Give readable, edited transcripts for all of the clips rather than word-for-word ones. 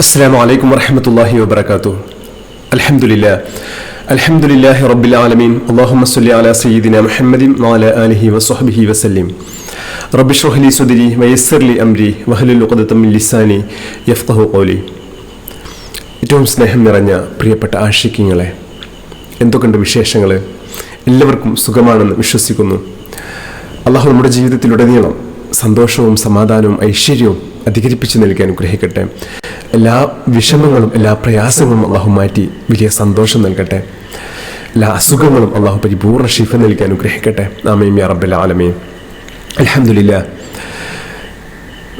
السلام عليكم ورحمة الله وبركاته. الحمد لله الحمد لله رب العالمين. اللهم صل على سيدنا محمد وعلى آله وصحبه وسلم. رب اشرح لي صدري ويسر لي أمري واحلل عقدة من لساني يفقهوا قولي. ഏറ്റവും സ്നേഹം നിറഞ്ഞ പ്രിയപ്പെട്ട ആശിക്യങ്ങളെ, എന്തൊക്കെയുണ്ട് വിശേഷങ്ങൾ? എല്ലാവർക്കും സുഖമാണെന്ന് വിശ്വസിക്കുന്നു. അള്ളാഹു നമ്മുടെ ജീവിതത്തിലുടനീളം സന്തോഷവും സമാധാനവും ഐശ്വര്യവും അധികരിപ്പിച്ച് നൽകാൻ അനുഗ്രഹിക്കട്ടെ. എല്ലാ വിഷമങ്ങളും എല്ലാ പ്രയാസങ്ങളും അള്ളാഹു മാറ്റി വലിയ സന്തോഷം നൽകട്ടെ. എല്ലാ അസുഖങ്ങളും അള്ളാഹു പരിപൂർണ്ണ ശിഫ നൽകാൻ അനുഗ്രഹിക്കട്ടെ. ആമീൻ യാ റബ്ബൽ ആലമീൻ. അൽഹംദുലില്ലാഹ്,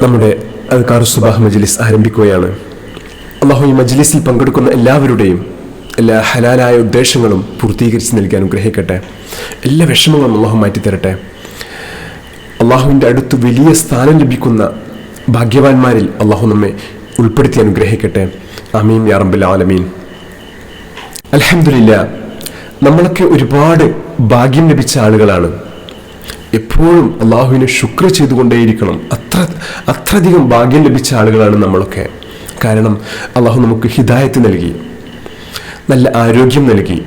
നമ്മുടെ അദ്കാറു സുബാഹ് മജ്ലിസ് ആരംഭിക്കുകയാണ്. അള്ളാഹു ഈ മജ്ലിസിൽ പങ്കെടുക്കുന്ന എല്ലാവരുടെയും എല്ലാ ഹലാലായ ഉദ്ദേശങ്ങളും പൂർത്തീകരിച്ച് നൽകാൻ അനുഗ്രഹിക്കട്ടെ. എല്ലാ വിഷമങ്ങളും അള്ളാഹു മാറ്റിത്തരട്ടെ. അള്ളാഹുവിൻ്റെ അടുത്ത് വലിയ സ്ഥാനം ലഭിക്കുന്ന ഭാഗ്യവാന്മാരിൽ അള്ളാഹു നമ്മെ ഉൾപ്പെടുത്തി അനുഗ്രഹിക്കട്ടെ. ആമീൻ യാ റബ്ബൽ ആലമീൻ. അൽഹംദുലില്ലാഹ്, നമ്മളൊക്കെ ഒരുപാട് ഭാഗ്യം ലഭിച്ച ആളുകളാണ്. എപ്പോഴും അള്ളാഹുവിനെ ശുക്ർ ചെയ്തുകൊണ്ടേയിരിക്കണം. അത്രയധികം ഭാഗ്യം ലഭിച്ച ആളുകളാണ് നമ്മളൊക്കെ. കാരണം അള്ളാഹു നമുക്ക് ഹിദായത്ത് നൽകി, നല്ല ആരോഗ്യം നൽകി,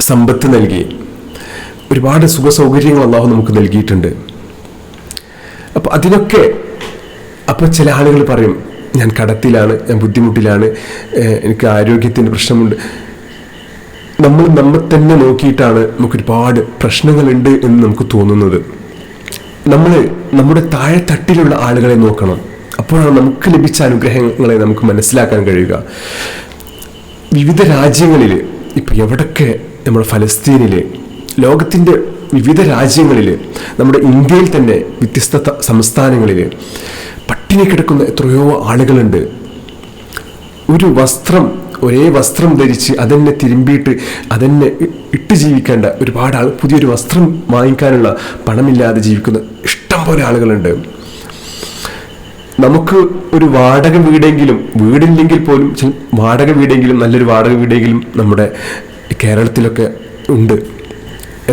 സമ്പത്ത് നൽകി, ഒരുപാട് സുഖ സൗകര്യങ്ങൾ അള്ളാഹു നമുക്ക് നൽകിയിട്ടുണ്ട്. അപ്പോൾ അതിനൊക്കെ ചില ആളുകൾ പറയും, ഞാൻ കടത്തിലാണ്, ഞാൻ ബുദ്ധിമുട്ടിലാണ്, എനിക്ക് ആരോഗ്യത്തിൻ്റെ പ്രശ്നമുണ്ട്. നമ്മെ തന്നെ നോക്കിയിട്ടാണ് നമുക്ക് ഒരുപാട് പ്രശ്നങ്ങളുണ്ട് എന്ന് നമുക്ക് തോന്നുന്നത്. നമ്മൾ നമ്മുടെ താഴെത്തട്ടിലുള്ള ആളുകളെ നോക്കണം. അപ്പോഴാണ് നമുക്ക് ലഭിച്ച അനുഗ്രഹങ്ങളെ നമുക്ക് മനസ്സിലാക്കാൻ കഴിയുക. വിവിധ രാജ്യങ്ങളിൽ, ഇപ്പം എവിടൊക്കെ, നമ്മുടെ ഫലസ്തീനിൽ, ലോകത്തിൻ്റെ വിവിധ രാജ്യങ്ങളിൽ, നമ്മുടെ ഇന്ത്യയിൽ തന്നെ വ്യത്യസ്ത സംസ്ഥാനങ്ങളിൽ പട്ടിണി കിടക്കുന്ന എത്രയോ ആളുകളുണ്ട്. ഒരു വസ്ത്രം, ഒരേ വസ്ത്രം ധരിച്ച് അതെന്നെ തിരുമ്പിയിട്ട് അതെന്നെ ഇട്ട് ജീവിക്കേണ്ട ഒരുപാട് ആൾ, പുതിയൊരു വസ്ത്രം വാങ്ങിക്കാനുള്ള പണമില്ലാതെ ജീവിക്കുന്ന ഇഷ്ടം പോലെ ആളുകളുണ്ട്. നമുക്ക് ഒരു വാടക വീടെങ്കിലും, വീടില്ലെങ്കിൽ പോലും വാടക വീടെങ്കിലും, നല്ലൊരു വാടക വീടെങ്കിലും നമ്മുടെ കേരളത്തിലൊക്കെ ഉണ്ട്.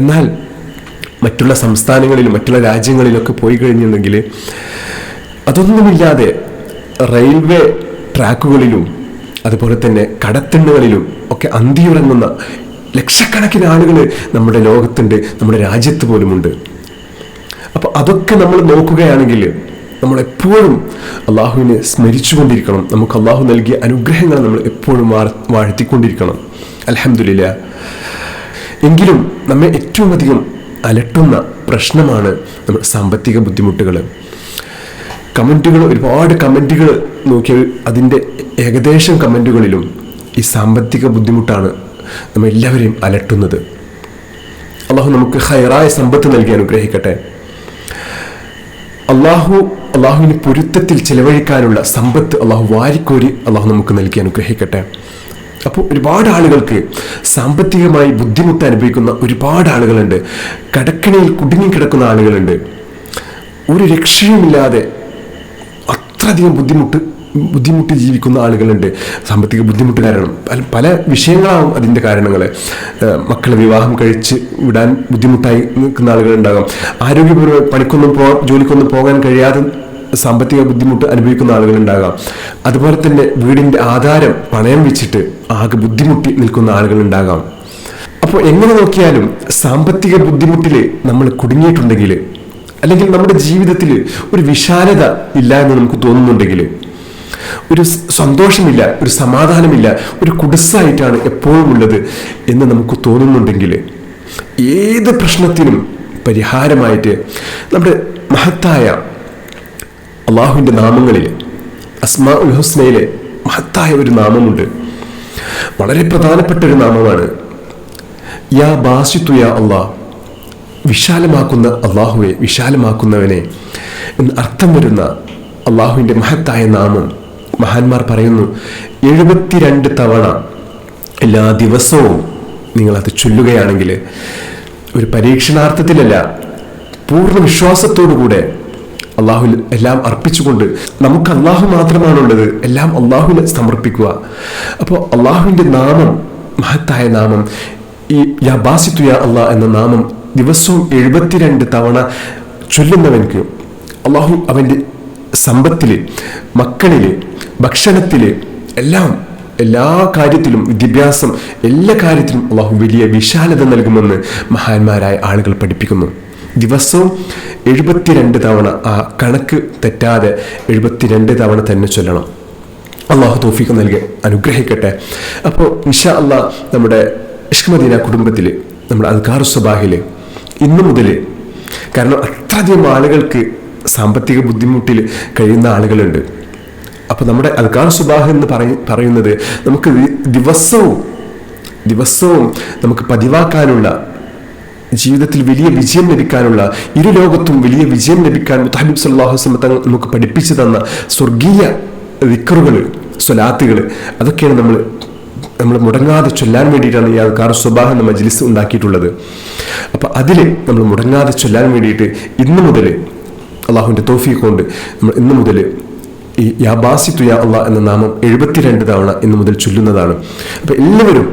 എന്നാൽ മറ്റുള്ള സംസ്ഥാനങ്ങളിലും മറ്റുള്ള രാജ്യങ്ങളിലൊക്കെ പോയി കഴിഞ്ഞിട്ടുണ്ടെങ്കിൽ അതൊന്നുമില്ലാതെ റെയിൽവേ ട്രാക്കുകളിലും അതുപോലെ തന്നെ കടത്തിണ്ണുകളിലും ഒക്കെ അന്തിയുറങ്ങുന്ന ലക്ഷക്കണക്കിന് ആളുകൾ നമ്മുടെ ലോകത്തുണ്ട്, നമ്മുടെ രാജ്യത്ത് പോലുമുണ്ട്. അപ്പോൾ അതൊക്കെ നമ്മൾ നോക്കുകയാണെങ്കിൽ നമ്മളെപ്പോഴും അള്ളാഹുവിനെ സ്മരിച്ചുകൊണ്ടിരിക്കണം. നമുക്ക് അള്ളാഹു നൽകിയ അനുഗ്രഹങ്ങൾ നമ്മൾ എപ്പോഴും വാഴ്ത്തിക്കൊണ്ടിരിക്കണം. അൽഹംദുലില്ലാഹ്. എങ്കിലും നമ്മെ ഏറ്റവും അധികം അലട്ടുന്ന പ്രശ്നമാണ് നമ്മുടെ സാമ്പത്തിക ബുദ്ധിമുട്ടുകൾ. ഒരുപാട് കമൻറ്റുകൾ നോക്കിയാൽ അതിൻ്റെ ഏകദേശം കമൻറ്റുകളിലും ഈ സാമ്പത്തിക ബുദ്ധിമുട്ടാണ് നമ്മെല്ലാവരെയും അലട്ടുന്നത്. അള്ളാഹു നമുക്ക് ഹൈറായ സമ്പത്ത് നൽകി അനുഗ്രഹിക്കട്ടെ. അള്ളാഹുവിന് പൊരുത്തത്തിൽ ചെലവഴിക്കാനുള്ള സമ്പത്ത് അള്ളാഹു വാരിക്കോരി അള്ളാഹു നമുക്ക് നൽകി അനുഗ്രഹിക്കട്ടെ. അപ്പോൾ ഒരുപാട് ആളുകൾക്ക് സാമ്പത്തികമായി ബുദ്ധിമുട്ട് അനുഭവിക്കുന്ന ഒരുപാട് ആളുകളുണ്ട്. കടക്കിണിയിൽ കുടുങ്ങിക്കിടക്കുന്ന ആളുകളുണ്ട്. ഒരു രക്ഷയുമില്ലാതെ അത്രയധികം ബുദ്ധിമുട്ടി ജീവിക്കുന്ന ആളുകളുണ്ട്. സാമ്പത്തിക ബുദ്ധിമുട്ട് കാരണം പല വിഷയങ്ങളാവും അതിൻ്റെ കാരണങ്ങൾ. മക്കളെ വിവാഹം കഴിച്ച് വിടാൻ ബുദ്ധിമുട്ടായി നിൽക്കുന്ന ആളുകളുണ്ടാകാം. ആരോഗ്യപരമായി ജോലിക്കൊന്നും പോകാൻ കഴിയാതെ സാമ്പത്തിക ബുദ്ധിമുട്ട് അനുഭവിക്കുന്ന ആളുകളുണ്ടാകാം. അതുപോലെ തന്നെ വീടിൻ്റെ ആധാരം പണയം വെച്ചിട്ട് ആകെ ബുദ്ധിമുട്ടി നിൽക്കുന്ന ആളുകളുണ്ടാകാം. അപ്പോൾ എങ്ങനെ നോക്കിയാലും സാമ്പത്തിക ബുദ്ധിമുട്ടിൽ നമ്മൾ കുടുങ്ങിയിട്ടുണ്ടെങ്കിൽ, അല്ലെങ്കിൽ നമ്മുടെ ജീവിതത്തിൽ ഒരു വിശാലത ഇല്ല എന്ന് നമുക്ക് തോന്നുന്നുണ്ടെങ്കിൽ, ഒരു സന്തോഷമില്ല, ഒരു സമാധാനമില്ല, ഒരു കുടുസായിട്ടാണ് എപ്പോഴും ഉള്ളത് എന്ന് നമുക്ക് തോന്നുന്നുണ്ടെങ്കിൽ, ഏത് പ്രശ്നത്തിനും പരിഹാരമായിട്ട് നമ്മുടെ മഹത്തായ അള്ളാഹുവിൻ്റെ നാമങ്ങളിൽ അസ്മാഉൽ ഹുസ്നയിലെ മഹത്തായ ഒരു നാമമുണ്ട്. വളരെ പ്രധാനപ്പെട്ട ഒരു നാമമാണ് യാ ബാസിത്തു യാ അള്ളാഹ്. വിശാലമാക്കുന്ന അള്ളാഹുവെ, വിശാലമാക്കുന്നവനെ എന്ന് അർത്ഥം വരുന്ന അള്ളാഹുവിൻ്റെ മഹത്തായ നാമം മഹാന്മാർ പറയുന്നു 72 തവണ എല്ലാ ദിവസവും നിങ്ങളത് ചൊല്ലുകയാണെങ്കിൽ, ഒരു പരീക്ഷണാർത്ഥത്തിലല്ല, പൂർണ്ണ വിശ്വാസത്തോടുകൂടെ അള്ളാഹുവിൽ എല്ലാം അർപ്പിച്ചുകൊണ്ട്, നമുക്ക് അള്ളാഹു മാത്രമാണുള്ളത്, എല്ലാം അള്ളാഹുവിനെ സമർപ്പിക്കുക. അപ്പോൾ അള്ളാഹുവിൻ്റെ നാമം, മഹത്തായ നാമം, ഈ യാ ബാസിത്തു യാ അള്ളാഹ് എന്ന നാമം ദിവസവും 72 തവണ ചൊല്ലുന്നവൻക്ക് അള്ളാഹു അവൻ്റെ സമ്പത്തില്, മക്കളില്, ഭക്ഷണത്തില്, എല്ലാ കാര്യത്തിലും, വിദ്യാഭ്യാസം, എല്ലാ കാര്യത്തിലും അള്ളാഹു വലിയ വിശാലത നൽകുമെന്ന് മഹാന്മാരായ ആളുകൾ പഠിപ്പിക്കുന്നു. ദിവസവും 72 തവണ, ആ കണക്ക് തെറ്റാതെ 72 തവണ തന്നെ ചൊല്ലണം. അള്ളാഹു തൗഫീഖ് നൽകി അനുഗ്രഹിക്കട്ടെ. അപ്പോൾ ഇൻഷാ അള്ളാഹ് നമ്മുടെ ഇഷ്ക് മദീന കുടുംബത്തിൽ നമ്മുടെ അദ്കാർ സ്വബാഹിൽ ഇന്നു മുതൽ, കാരണം അത്രയധികം ആളുകൾക്ക് സാമ്പത്തിക ബുദ്ധിമുട്ടിൽ കഴിയുന്ന ആളുകളുണ്ട്. അപ്പോൾ നമ്മുടെ അദ്കാർ സ്വബാഹ് എന്ന് പറയുന്നത് നമുക്ക് ദിവസവും നമുക്ക് പതിവാക്കാനുള്ള, ജീവിതത്തിൽ വലിയ വിജയം ലഭിക്കാനുള്ള, ഇരു ലോകത്തും വലിയ വിജയം ലഭിക്കാൻ മുത്തഹബീബ് സല്ലല്ലാഹു അലൈഹി വസല്ലം തങ്ങൾ നമുക്ക് പഠിപ്പിച്ചു തന്ന സ്വർഗീയ ദിക്റുകൾ, സ്വലാത്തുകൾ, അതൊക്കെയാണ് നമ്മൾ മുടങ്ങാതെ ചൊല്ലാൻ വേണ്ടിയിട്ടാണ് ഈ അദ്കാർ സ്വബാഹ് എന്ന മജ്ലിസ് ഉണ്ടാക്കിയിട്ടുള്ളത്. അപ്പം അതിൽ നമ്മൾ മുടങ്ങാതെ ചൊല്ലാൻ വേണ്ടിയിട്ട് ഇന്നു മുതൽ അള്ളാഹുവിൻ്റെ തൗഫീഖ് കൊണ്ട് നമ്മൾ ഇന്നു മുതൽ ഈ യാ ബാസിത്തു യാ അള്ളാഹ് എന്ന നാമം 72 തവണ ഇന്നു മുതൽ ചൊല്ലുന്നതാണ്. അപ്പം എല്ലാവരും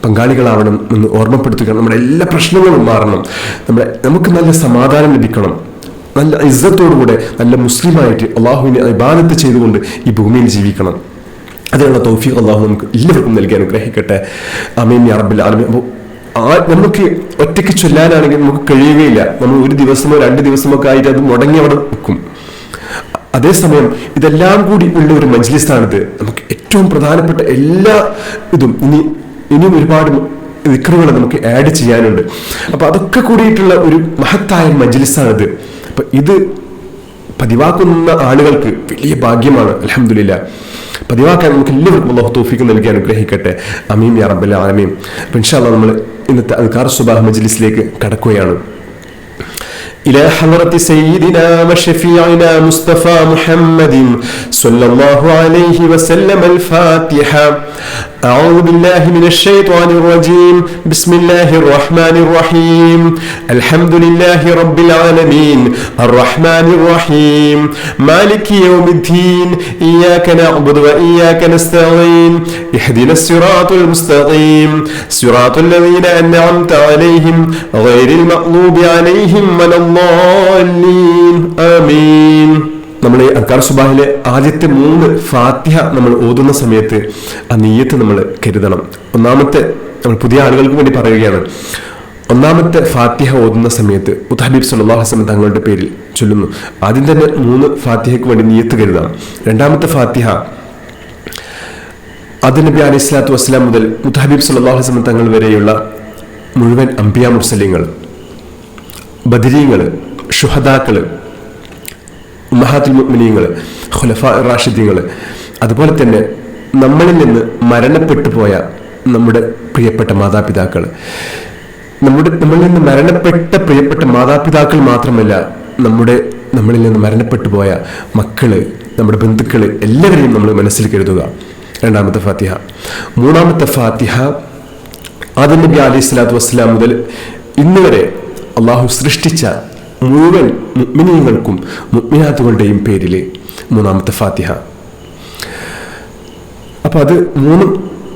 പങ്കാളികളാവണം എന്ന് ഓർമ്മപ്പെടുത്തുക. നമ്മുടെ എല്ലാ പ്രശ്നങ്ങളും മാറണം, നമുക്ക് നല്ല സമാധാനം ലഭിക്കണം, നല്ല ഇസ്സത്തോടുകൂടെ നല്ല മുസ്ലിമായിട്ട് അള്ളാഹുവിനെ ഇബാദത്ത് ചെയ്തുകൊണ്ട് ഈ ഭൂമിയിൽ ജീവിക്കണം. അതിനുള്ള തൗഫീഖ് അള്ളാഹു നമുക്ക് എല്ലാവർക്കും നൽകി അനുഗ്രഹിക്കട്ടെ. ആമീൻ യാ റബ്ബൽ ആലമീൻ. അപ്പോൾ നമുക്ക് ഒറ്റയ്ക്ക് ചൊല്ലാനാണെങ്കിൽ നമുക്ക് കഴിയുകയില്ല. നമ്മൾ ഒരു ദിവസമോ 2 ദിവസമോ ഒക്കെ ആയിട്ട് അത് മുടങ്ങി അവിടെ വെക്കും. അതേസമയം ഇതെല്ലാം കൂടി ഉള്ള ഒരു മജ്ലിസാണിത്. നമുക്ക് ഏറ്റവും പ്രധാനപ്പെട്ട എല്ലാ ഇതും ഇനിയും ഒരുപാട് ദിക്റുകൾ നമുക്ക് ആഡ് ചെയ്യാനുണ്ട്. അപ്പൊ അതൊക്കെ കൂടിയിട്ടുള്ള ഒരു മഹത്തായ മജ്ലിസാണിത്. അപ്പൊ ഇത് പതിവാക്കുന്ന ആളുകൾക്ക് വലിയ ഭാഗ്യമാണ്. അൽഹംദുലില്ലാഹ്. പതിവാക്കാൻ നമുക്ക് എല്ലാവർക്കും അല്ലാഹു തൗഫീഖ് നൽകി അനുഗ്രഹിക്കട്ടെ. ആമീൻ യാ റബ്ബൽ ആലമീൻ. അപ്പോൾ ഇൻഷാ അല്ലാഹ് നമ്മൾ ഇന്നത്തെ അദ്കാർ സ്വബാഹ് മജ്ലിസിലേക്ക് കടക്കുകയാണ്. إلى حضرة سيدنا وشفيعنا مصطفى محمد صلى الله عليه وسلم الفاتحة. أعوذ بالله من الشيطان الرجيم. بسم الله الرحمن الرحيم. الحمد لله رب العالمين الرحمن الرحيم مالك يوم الدين إياك نعبد وإياك نستعين اهدنا الصراط المستقيم صراط الذين أنعمت عليهم غير المغضوب عليهم ولا الضالين آمين. നമ്മൾ ഈ അദ്കാർ സുബാഹിലെ ആദ്യത്തെ 3 ഫാത്തിഹ നമ്മൾ ഓതുന്ന സമയത്ത് ആ നിയ്യത്ത് നമ്മൾ കരുതണം. ഒന്നാമത്തെ, നമ്മൾ പുതിയ ആളുകൾക്ക് വേണ്ടി പറയുകയാണ്, ഒന്നാമത്തെ ഫാത്തിഹ ഓതുന്ന സമയത്ത് മുത്തഹബീബ് സല്ലല്ലാഹു അലൈഹി വസല്ലം തങ്ങളുടെ പേരിൽ ചൊല്ലുന്നു. ആദ്യം തന്നെ 3 ഫാത്തിഹയ്ക്ക് വേണ്ടി നിയ്യത്ത് കരുതാം. രണ്ടാമത്തെ ഫാത്തിഹ ആദം നബി അലൈഹി സ്വലാത്തു വസ്സലാം മുതൽ മുത്തഹബീബ് സല്ലല്ലാഹു അലൈഹി വസല്ലം തങ്ങൾ വരെയുള്ള മുഴുവൻ അംബിയാ മുർസലീങ്ങൾ, ബദരീങ്ങൾ, ശുഹദാക്കൾ, ഉമ്മഹാത്തുൽ മുഅ്മിനീങ്ങൾ, ഖുലഫാ റാഷിദീങ്ങൾ, അതുപോലെ തന്നെ നമ്മളിൽ നിന്ന് മരണപ്പെട്ടു പോയ നമ്മുടെ പ്രിയപ്പെട്ട മാതാപിതാക്കൾ, നമ്മളിൽ നിന്ന് മരണപ്പെട്ട പ്രിയപ്പെട്ട മാതാപിതാക്കൾ മാത്രമല്ല, നമ്മളിൽ നിന്ന് മരണപ്പെട്ടു പോയ മക്കള്, നമ്മുടെ ബന്ധുക്കള്, എല്ലാവരെയും നമ്മൾ മനസ്സിൽ കരുതുക. രണ്ടാമത്തെ ഫാത്തിഹ. മൂന്നാമത്തെ ഫാത്തിഹ ആദം നബി അലൈഹി സ്വലാത്തു വസ്സലാം മുതൽ ഇന്ന് വരെ അള്ളാഹു സൃഷ്ടിച്ച മുഴുവൻ മുഅ്മിനീങ്ങൾക്കും മുഅ്മിനാത്തുകളുടെയും പേരിൽ മൂന്നാമത്തെ ഫാത്തിഹ. അപ്പൊ അത് 3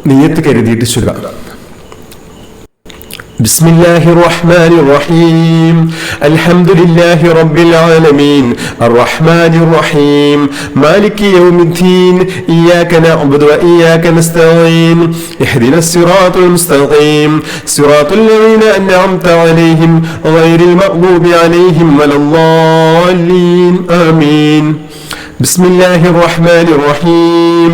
നിയ്യത്ത് കരുതിയിട്ട് ചൊല്ലുക. بسم الله الرحمن الرحيم الحمد لله رب العالمين الرحمن الرحيم مالك يوم الدين إياك نعبد وإياك نستعين اهدنا الصراط المستقيم صراط الذين أنعمت عليهم غير المغضوب عليهم ولا الضالين آمين. بسم الله الرحمن الرحيم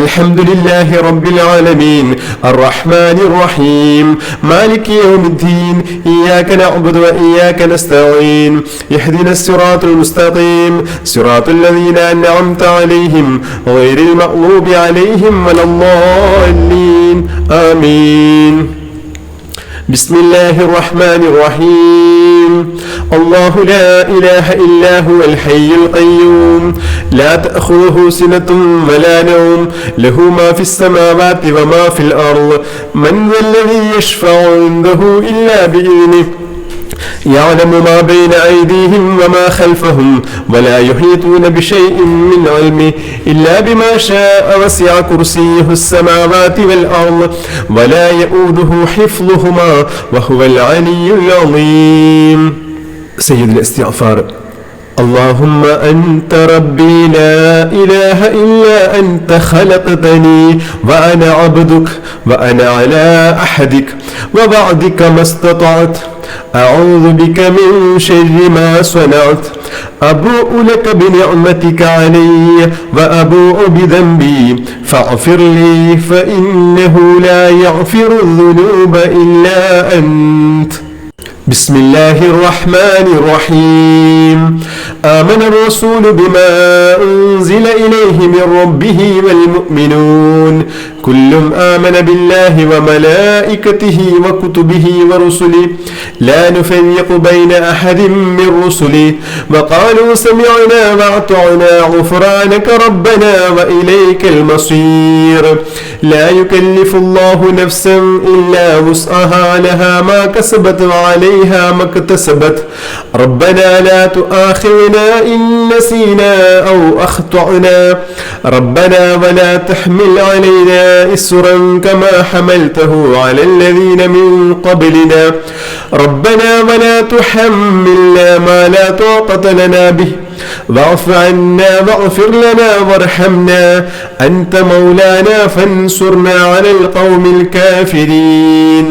الحمد لله رب العالمين الرحمن الرحيم مالك يوم الدين إياك نعبد وإياك نستعين اهدنا الصراط المستقيم صراط الذين أنعمت عليهم غير المغضوب عليهم ولا الضالين آمين. بسم الله الرحمن الرحيم الله لا إله إلا هو الحي القيوم لا تأخذه سنة ولا نوم له ما في السماوات وما في الأرض من ذا الذي يشفع عنده إلا بإذنه يعلم ما بين أيديهم وما خلفهم ولا يحيطون بشيء من علمه إلا بما شاء وسع كرسيه السماوات والأرض ولا يؤوده حفظهما وهو العلي العظيم. سيد الاستغفار اللهم أنت ربي لا إله إلا أنت خلقتني وأنا عبدك وأنا على أحدك ووعدك ما استطعت أعوذ بك من شر ما صنعت أبوء لك بنعمتك علي وأبوء بذنبي فاغفر لي فإنه لا يغفر الذنوب إلا أنت. بسم الله الرحمن الرحيم. آمن الرسول بما أنزل إليه من ربه والمؤمنون كل آمن بالله وملائكته وكتبه ورسله لا نفرق بين أحد من رسله وقالوا سمعنا وأطعنا غفرانك ربنا وإليك المصير. لا يكلف الله نفسا إلا وسعها لها ما كسبت وعليها ما اكتسبت ربنا لا تؤاخذنا إن نسينا أو أخطأنا ربنا ولا تحمل علينا إسرا كما حملته على الذين من قبلنا ربنا ولا تحملنا ما لا طاقة لنا به واعف عنا واغفر لنا وارحمنا أنت مولانا فانصرنا على القوم الكافرين.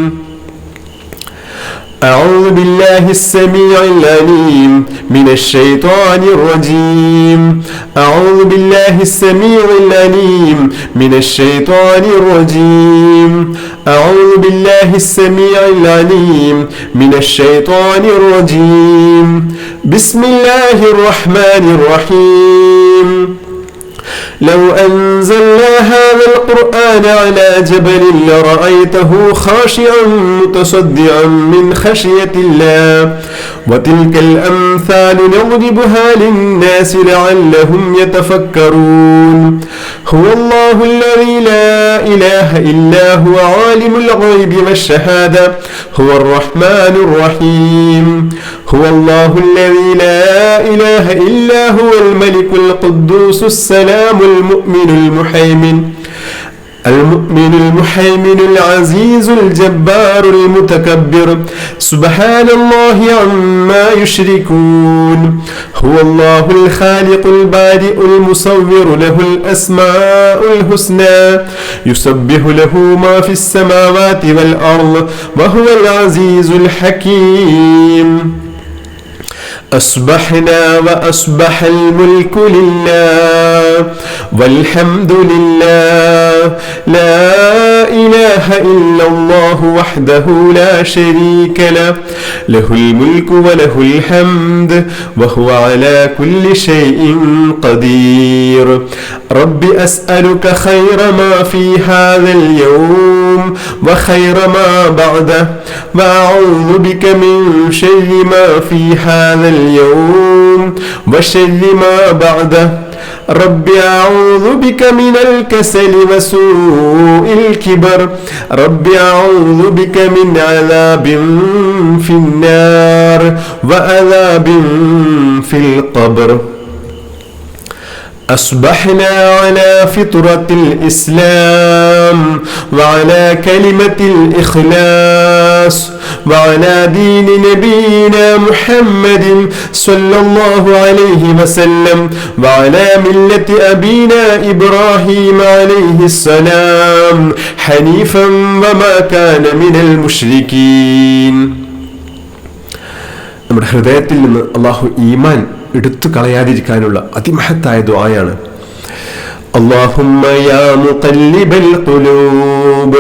أعوذ بالله السميع العليم من الشيطان الرجيم. أعوذ بالله السميع العليم من الشيطان الرجيم. أعوذ بالله السميع العليم من الشيطان الرجيم. بسم الله الرحمن الرحيم. لو أنزلنا هذا القرآن على جبل لرأيته خاشعا متصدعا من خشية الله وتلك الأمثال نضربها للناس لعلهم يتفكرون. هو الله الذي لا إله إلا هو عالم الغيب والشهادة هو الرحمن الرحيم. هو الله الذي لا إله إلا هو الملك القدوس السلام المؤمن المحيمن العزيز الجبار المتكبر سبحان الله عما يشركون. هو الله الخالق البارئ المصور له الأسماء الحسنى يسبح له ما في السماوات والأرض وهو العزيز الحكيم. أصبحنا وأصبح الملك لله والحمد لله لا إله إلا الله وحده لا شريك له له الملك وله الحمد وهو على كل شيء قدير. رب أسألك خير ما في هذا اليوم وخير ما بعده وأعوذ بك من شر ما في هذا اليوم وشر ما بعده. رب أعوذ بك من الكسل وسوء الكبر رب أعوذ بك من عذاب في النار وعذاب في القبر. أصبحنا على فطرة الإسلام وعلى كلمة الإخلاص وعلى دين نبينا محمد صلى الله عليه وسلم وعلى ملة أبينا إبراهيم عليه السلام حنيفا وما كان من المشركين. നമ്മുടെ ഹൃദയത്തിൽ നിന്ന് അല്ലാഹു ഈമാൻ എടുത്തു കളയാതിരിക്കാനുള്ള അതിമഹത്തായ ദുആയാണ്. اللهم يا مقلب القلوب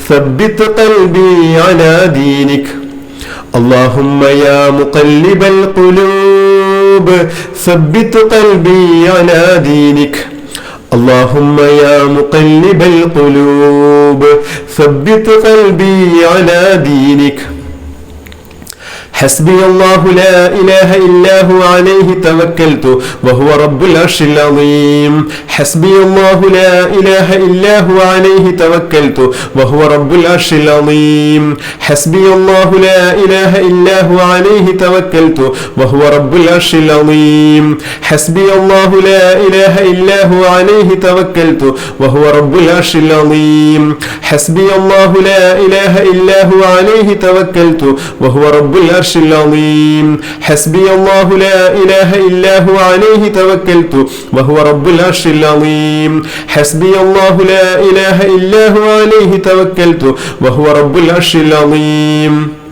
ثبت قلبي على دينك. اللهم يا مقلب القلوب ثبت قلبي على دينك. اللهم يا مقلب القلوب ثبت قلبي على دينك. حسبي الله لا إله إلا هو عليه توكلت وهو رب العرش العظيم. حسبي الله لا إله إلا هو عليه توكلت وهو رب العرش العظيم. حسبي الله لا إله إلا هو عليه توكلت وهو رب العرش العظيم. حسبي الله لا إله إلا هو عليه توكلت وهو رب العرش العظيم. حسبي الله لا إله إلا هو عليه توكلت وهو رب العرش العرش العظيم حسبي الله لا إله إلا هو عليه توكلت وهو رب العرش العظيم حسبي الله لا إله إلا هو عليه توكلت وهو رب العرش العظيم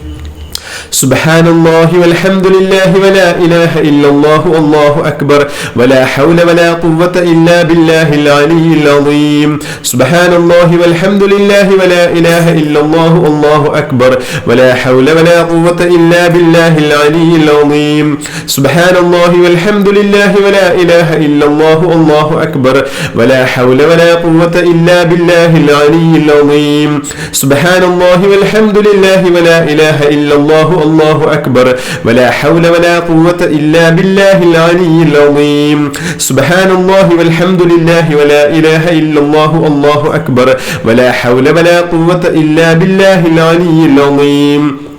سبحان الله والحمد لله ولا إله إلا الله والله أكبر ولا حول ولا قوة إلا بالله العلي العظيم سبحان الله والحمد لله ولا إله إلا الله والله أكبر ولا حول ولا قوة إلا بالله العلي العظيم سبحان الله والحمد لله ولا إله إلا الله والله أكبر ولا حول ولا قوة إلا بالله العلي العظيم سبحان الله والحمد لله ولا إله إلا الله الله أكبر ولا حول ولا قوة إلا بالله العلي العظيم سبحان الله والحمد لله ولا إله إلا الله الله أكبر ولا حول ولا قوة إلا بالله العلي العظيم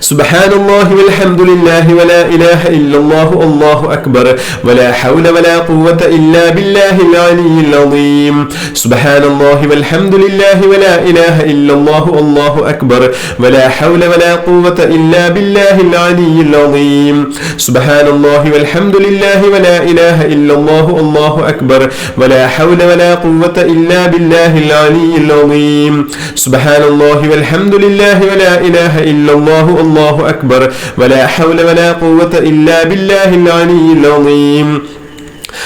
سبحان الله والحمد لله ولا إله إلا الله الله أكبر ولا حول ولا قوة إلا بالله العلي العظيم سبحان الله والحمد لله ولا إله إلا الله الله أكبر ولا حول ولا قوة إلا بالله العلي العظيم سبحان الله والحمد لله ولا إله إلا الله الله أكبر ولا حول ولا قوة إلا بالله العلي العظيم سبحان الله والحمد لله ولا إله إلا الله الله أكبر ولا حول ولا قوة إلا بالله العلي العظيم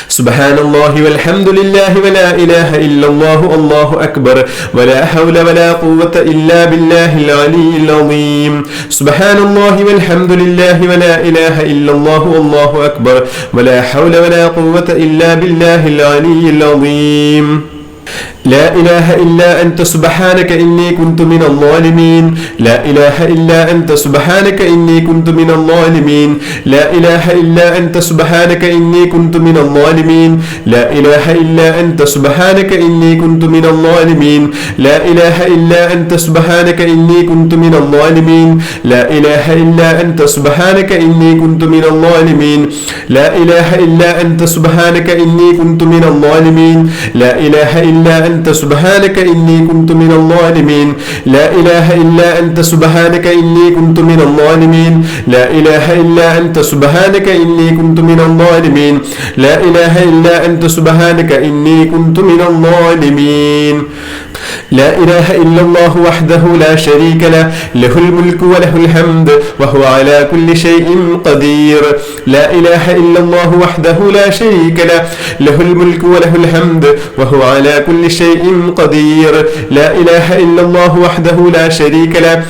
سبحان الله والحمد لله ولا إله إلا الله الله أكبر ولا حول ولا قوة إلا بالله العلي العظيم سبحان الله والحمد لله ولا إله إلا الله الله أكبر ولا حول ولا قوة إلا بالله العلي العظيم لا إله إلا أنت سبحانك إني كنت من الظالمين لا إله إلا أنت سبحانك إني كنت من الظالمين لا إله إلا أنت سبحانك إني كنت من الظالمين لا إله إلا أنت سبحانك إني كنت من الظالمين لا إله إلا أنت سبحانك إني كنت من الظالمين لا إله إلا أنت سبحانك إني كنت من الظالمين لا إله إلا أنت سبحانك إني كنت من الظالمين لا إله إلا أنت سبحانك إني كنت من الظالمين لا إله إلا أنت سبحانك إني كنت من الظالمين لا إله إلا أنت سبحانك إني كنت من الظالمين لا إله إلا أنت سبحانك إني كنت من الظالمين لا إله إلا الله وحده لا شريك له له الملك وله الحمد وهو على كل شيء قدير لا إله إلا الله وحده لا شريك له له الملك وله الحمد وهو على كل شيء قدير لا إله إلا الله وحده لا شريك له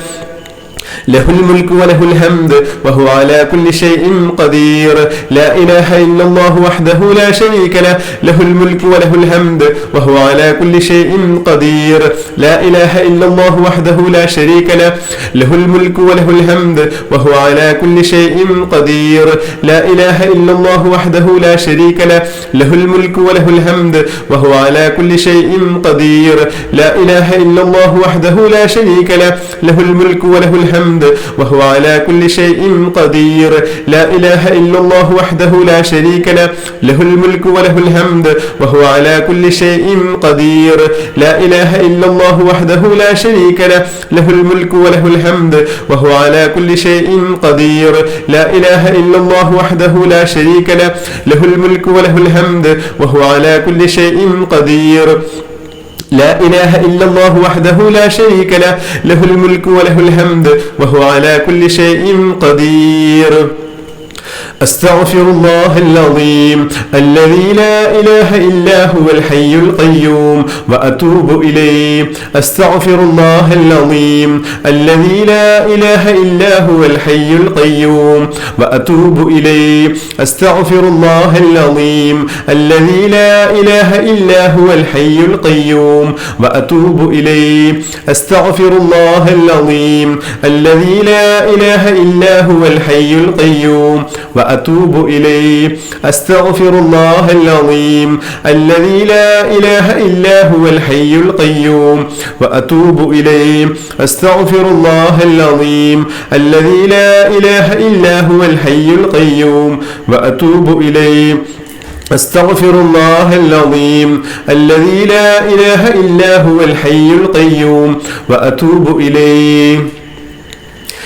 له الملك وله الحمد وهو على كل شيء قدير لا إله إلا الله وحده لا شريك له له الملك وله الحمد وهو على كل شيء قدير لا إله إلا الله وحده لا شريك له له الملك وله الحمد وهو على كل شيء قدير لا إله إلا الله وحده لا شريك له له الملك وله الحمد وهو على كل شيء قدير لا إله إلا الله وحده لا شريك له له الملك وله الحمد وهو على كل شيء قدير لا إله إلا الله وحده لا شريك له له الملك وله الحمد وهو على كل شيء قدير لا إله إلا الله وحده لا شريك له له الملك وله الحمد وهو على كل شيء قدير لا إله إلا الله وحده لا شريك له له الملك وله الحمد وهو على كل شيء قدير لا إله إلا الله وحده لا شريك له له الملك وله الحمد وهو على كل شيء قدير أستغفر الله العظيم الذي لا إله إلا هو الحي القيوم وأتوب إليه أستغفر الله العظيم الذي لا إله إلا هو الحي القيوم وأتوب إليه أستغفر الله العظيم الذي لا إله إلا هو الحي القيوم وأتوب إليه أستغفر الله العظيم الذي لا إله إلا هو الحي القيوم وأتوب إليه أستغفر الله العظيم الذي لا إله إلا هو الحي القيوم وأتوب إليه أستغفر الله العظيم الذي لا إله إلا هو الحي القيوم وأتوب إليه أستغفر الله العظيم الذي لا إله إلا هو الحي القيوم وأتوب إليه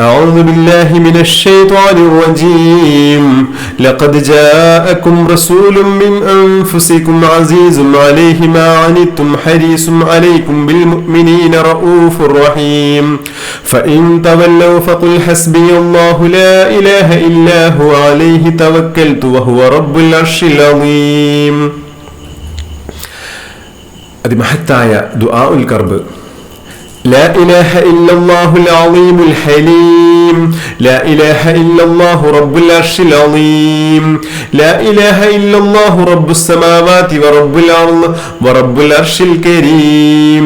أعوذ بالله من الشيطان الرجيم لقد جاءكم رسول من أنفسكم عزيز عليه ما عنتم حريص عليكم بالمؤمنين رؤوف رحيم فإن تولوا فقل حسبي الله لا إله إلا هو عليه توكلت وهو رب العرش العظيم. അതിമഹത്തായ ദുആഉൽ കർബ്. لا إله إلا الله العظيم الحليم لا إله إلا الله رب العرش العظيم لا إله إلا الله رب السماوات ورب الأرض ورب العرش الكريم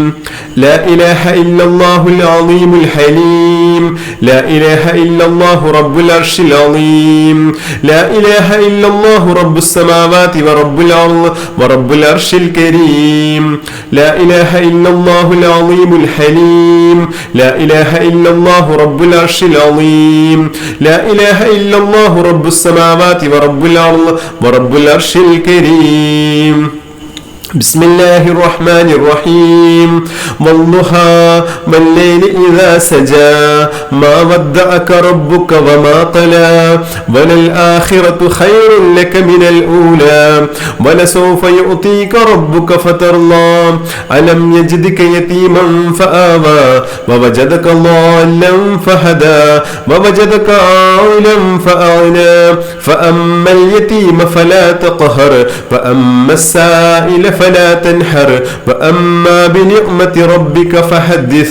لا إله إلا الله العظيم الحليم لا إله إلا الله رب العرش العظيم لا إله إلا الله رب السماوات ورب الأرض ورب العرش الكريم لا إله إلا الله العظيم الحليم لا إله إلا الله رب العرش العظيم لا إله إلا الله رب السماوات ورب الأرض ورب العرش الكريم. بسم الله الرحمن الرحيم والضحى والليل إذا سجى ما ودعك ربك وما قلى وللآخرة خير لك من الأولى ولسوف يعطيك ربك فترضى ألم يجدك يتيما فآوى ووجدك ضالا فهدى ووجدك عائلا فأغنى فأما اليتيم فلا تقهر وأما السائل فلا تنحر وأما بنعمة ربك فحدث.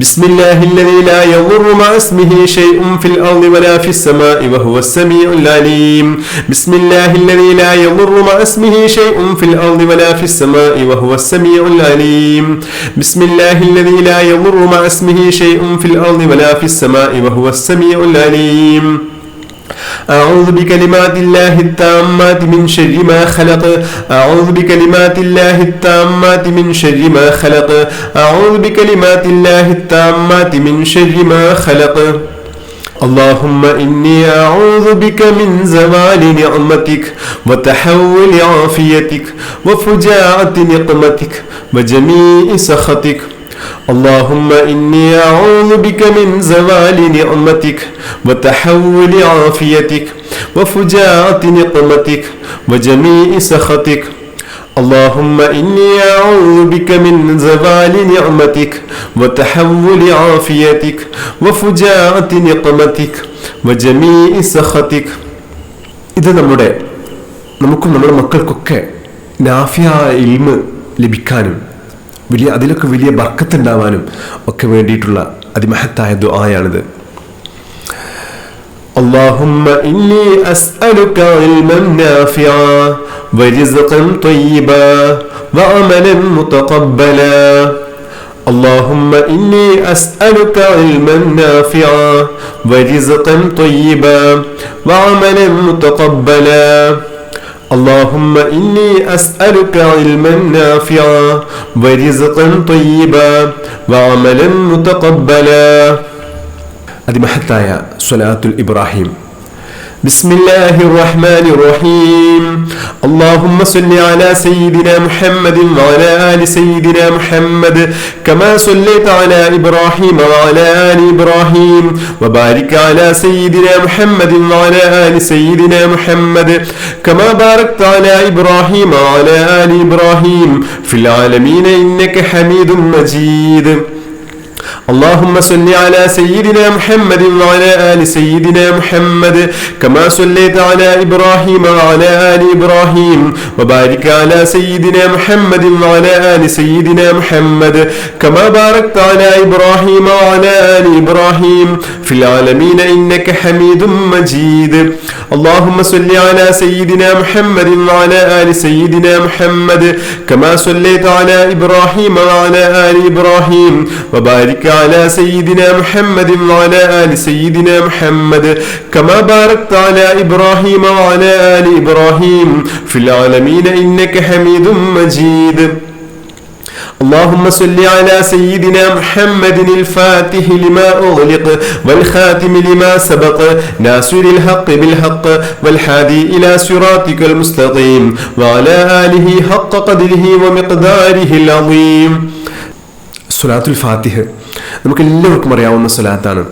بسم الله الذي لا يضر مع اسمه شيء في الأرض ولا في السماء وهو السميع العليم. بسم الله الذي لا يضر مع اسمه شيء في الأرض ولا في السماء وهو السميع العليم. بسم الله الذي لا يضر مع اسمه شيء في الأرض ولا في السماء وهو السميع العليم. أعوذ بكلمات الله التامات من شر ما خلق أعوذ بكلمات الله التامات من شر ما خلق أعوذ بكلمات الله التامات من شر ما خلق. اللهم إني أعوذ بك من زوال نعمتك وتحول عافيتك وفجاعة نقمتك وجميع سخطك. اللهم إني أعوذ بك من زوال نعمتك وتحول عافيتك وفجاعة نقمتك وجميع سخطك. اللهم إني أعوذ بك من زوال نعمتك وتحول عافيتك وفجاعة نقمتك وجميع سخطك. ഇത് നമുക്കും നമ്മുടെ മക്കൾക്കൊക്കെ നാഫിയായ ഇൽമ് ലഭിക്കാനും അതിലൊക്കെ വലിയ ബർക്കത്തുണ്ടാവാനും ഒക്കെ വേണ്ടിയിട്ടുള്ള അതിമഹത്തായ ദുആയാണിത്. اللهم إني أسألك علما نافعا ورزقا طيبا وعملا متقبلا. اللهم إني أسألك علما نافعا ورزقا طيبا وعملا متقبلا. اللهم إني أسألك علما نافعا ورزقا طيبا وعملا متقبلا. അതിമഹത്തായ സ്വലാത്തുൽ ഇബ്രാഹിം. بسم الله الرحمن الرحيم اللهم صل على سيدنا محمد وعلى آل سيدنا محمد كما صليت على إبراهيم وعلى آل إبراهيم وبارك على سيدنا محمد وعلى آل سيدنا محمد كما باركت على إبراهيم وعلى آل إبراهيم في العالمين إنك حميد مجيد. اللهم صل على سيدنا محمد وعلى آل سيدنا محمد كما صليت على إبراهيم وعلى آل إبراهيم وبارك على سيدنا محمد وعلى آل سيدنا محمد كما باركت على إبراهيم وعلى آل إبراهيم في العالمين إنك حميد مجيد. اللهم صل على سيدنا محمد وعلى آل سيدنا محمد كما صليت على إبراهيم وعلى آل إبراهيم وبارك على سيدنا محمد وعلى آل سيدنا محمد كما باركت على إبراهيم وعلى آل إبراهيم في العالمين إنك حميد مجيد. اللهم صل على سيدنا محمد الفاتح لما أغلق والخاتم لما سبق ناصر الحق بالحق والحادي إلى صراطك المستقيم وعلى آله حق قدره ومقداره العظيم. സൂറത്തുൽ ഫാത്തിഹ നമുക്ക് എല്ലാവർക്കും അറിയാവുന്ന സ്വലാത്താണ്,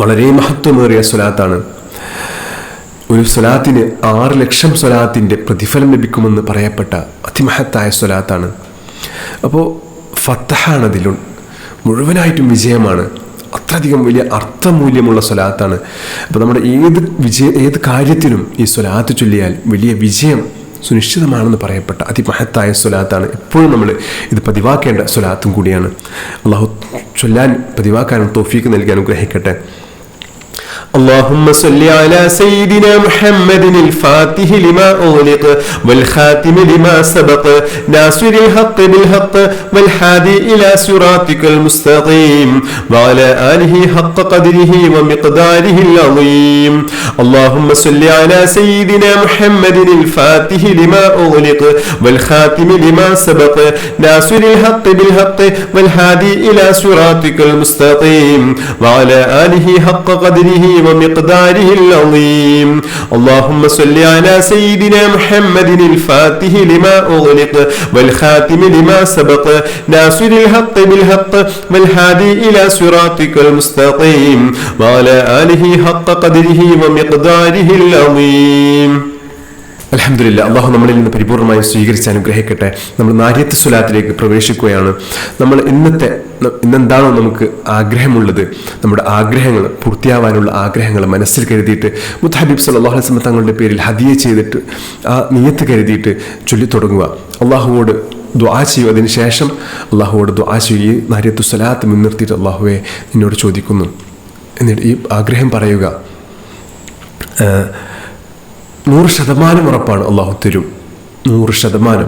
വളരെ മഹത്വമേറിയ സ്വലാത്താണ്. ഒരു സ്വലാത്തിന് 6 ലക്ഷം സ്വലാത്തിൻ്റെ പ്രതിഫലം ലഭിക്കുമെന്ന് പറയപ്പെട്ട അതിമഹത്തായ സ്വലാത്താണ്. അപ്പോൾ ഫത്തഹാണ്, അതിലും മുഴുവനായിട്ടും വിജയമാണ്. അത്രയധികം വലിയ അർത്ഥമൂല്യമുള്ള സ്വലാത്താണ്. അപ്പോൾ നമ്മുടെ ഏത് കാര്യത്തിനും ഈ സ്വലാത്ത് ചൊല്ലിയാൽ വലിയ വിജയം സുനിശ്ചിതമാണെന്ന് പറയപ്പെട്ട അതിമഹത്തായ സ്വലാത്താണ്. എപ്പോഴും നമ്മൾ ഇത് പതിവാക്കേണ്ട സ്വലാത്തും കൂടിയാണ്. അള്ളാഹു ചൊല്ലാൻ പതിവാക്കാനും തൗഫീക്ക് നൽകി അനുഗ്രഹിക്കട്ടെ. اللهم صل على سيدنا محمد الفاتح لما أغلق والخاتم لما سبق ناصر الحق بالحق والهادي إلى صراطك المستقيم وعلى آله حق قدره ومقداره العظيم. اللهم صل على سيدنا محمد الفاتح لما أغلق والخاتم لما سبق ناصر الحق بالحق والهادي إلى صراطك المستقيم وعلى آله حق قدره ومقداره العظيم. اللهم صل على سيدنا محمد الفاتح لما أغلق والخاتم لما سبق ناصر الحق بالحق والهادي إلى صراطك المستقيم وعلى آله حق قدره ومقداره العظيم. അൽഹംദുലില്ലാ, അള്ളാഹു നമ്മളിൽ നിന്ന് പരിപൂർണമായും സ്വീകരിച്ച് അനുഗ്രഹിക്കട്ടെ. നമ്മൾ നാരിയത്ത് സ്വലാത്തിലേക്ക് പ്രവേശിക്കുകയാണ്. നമ്മൾ ഇന്നെന്താണോ നമുക്ക് ആഗ്രഹമുള്ളത്, നമ്മുടെ ആഗ്രഹങ്ങൾ പൂർത്തിയാവാനുള്ള ആഗ്രഹങ്ങൾ മനസ്സിൽ കരുതിയിട്ട് മുത്തഹബീബ് സല്ലല്ലാഹു അലൈഹി വസല്ലം തങ്ങളുടെ പേരിൽ ഹദിയ ചെയ്തിട്ട് ആ നിയ്യത്ത് കരുതിയിട്ട് ചൊല്ലിത്തുടങ്ങുക. അള്ളാഹുവോട് ദുആ ചെയ്യുക. അതിനുശേഷം അള്ളാഹുവോട് ദുആ ചെയ്യുക. നാരിയത്തു സ്വലാത്ത് മുൻനിർത്തിയിട്ട് അള്ളാഹുവെ നിന്നോട് ചോദിക്കുന്നു എന്നിട്ട് ഈ ആഗ്രഹം പറയുക. 100% ഉറപ്പാണ്, അള്ളാഹു തരും. 100%.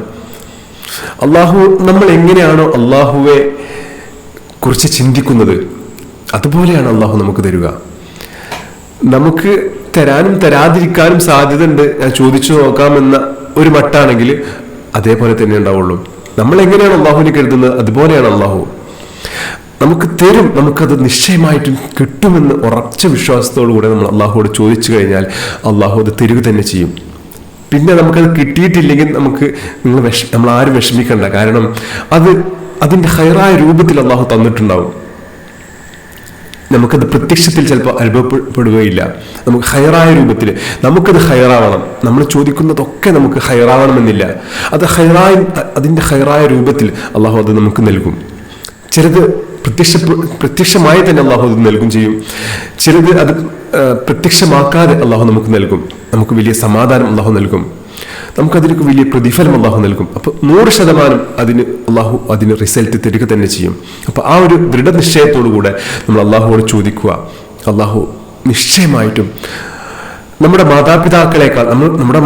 അള്ളാഹു നമ്മൾ എങ്ങനെയാണോ അള്ളാഹുവെ കുറിച്ച് ചിന്തിക്കുന്നത് അതുപോലെയാണ് അള്ളാഹു നമുക്ക് തരിക. നമുക്ക് തരാനും തരാതിരിക്കാനും സാധ്യത ഉണ്ട്. ഞാൻ ചോദിച്ചു നോക്കാമെന്ന ഒരു മട്ടാണെങ്കിൽ അതേപോലെ തന്നെ ഉണ്ടാവുള്ളൂ. നമ്മൾ എങ്ങനെയാണ് അള്ളാഹുവിനെ കരുതുന്നത് അതുപോലെയാണ് അള്ളാഹു നമുക്ക് തരും. നമുക്കത് നിശ്ചയമായിട്ടും കിട്ടുമെന്ന് ഉറച്ച വിശ്വാസത്തോടു കൂടെ നമ്മൾ അള്ളാഹുവോട് ചോദിച്ചു കഴിഞ്ഞാൽ അള്ളാഹു അത് തരിക തന്നെ ചെയ്യും. പിന്നെ നമുക്കത് കിട്ടിയിട്ടില്ലെങ്കിൽ നമ്മൾ ആരും വിഷമിക്കണ്ട. കാരണം അതിൻ്റെ ഹൈറായ രൂപത്തിൽ അള്ളാഹു തന്നിട്ടുണ്ടാവും. നമുക്കത് പ്രത്യക്ഷത്തിൽ ചിലപ്പോൾ അനുഭവപ്പെടുകയില്ല. നമുക്ക് ഹൈറായ രൂപത്തിൽ നമുക്കത് ഹൈറാവണം. നമ്മൾ ചോദിക്കുന്നതൊക്കെ നമുക്ക് ഹൈറാവണമെന്നില്ല. അതിൻ്റെ ഹൈറായ രൂപത്തിൽ അള്ളാഹു അത് നമുക്ക് നൽകും. ചിലത് പ്രത്യക്ഷമായി തന്നെ അള്ളാഹു അത് നൽകും ചെയ്യും. ചിലത് അത് പ്രത്യക്ഷമാക്കാതെ അള്ളാഹു നമുക്ക് നൽകും. നമുക്ക് വലിയ സമാധാനം അള്ളാഹു നൽകും. നമുക്കതിനൊക്കെ വലിയ പ്രതിഫലം അള്ളാഹു നൽകും. അപ്പോൾ 100% അള്ളാഹു അതിന് റിസൾട്ട് തരിക തന്നെ ചെയ്യും. അപ്പോൾ ആ ഒരു ദൃഢനിശ്ചയത്തോടുകൂടെ നമ്മൾ അള്ളാഹുവോട് ചോദിക്കുക. അള്ളാഹു നിശ്ചയമായിട്ടും നമ്മുടെ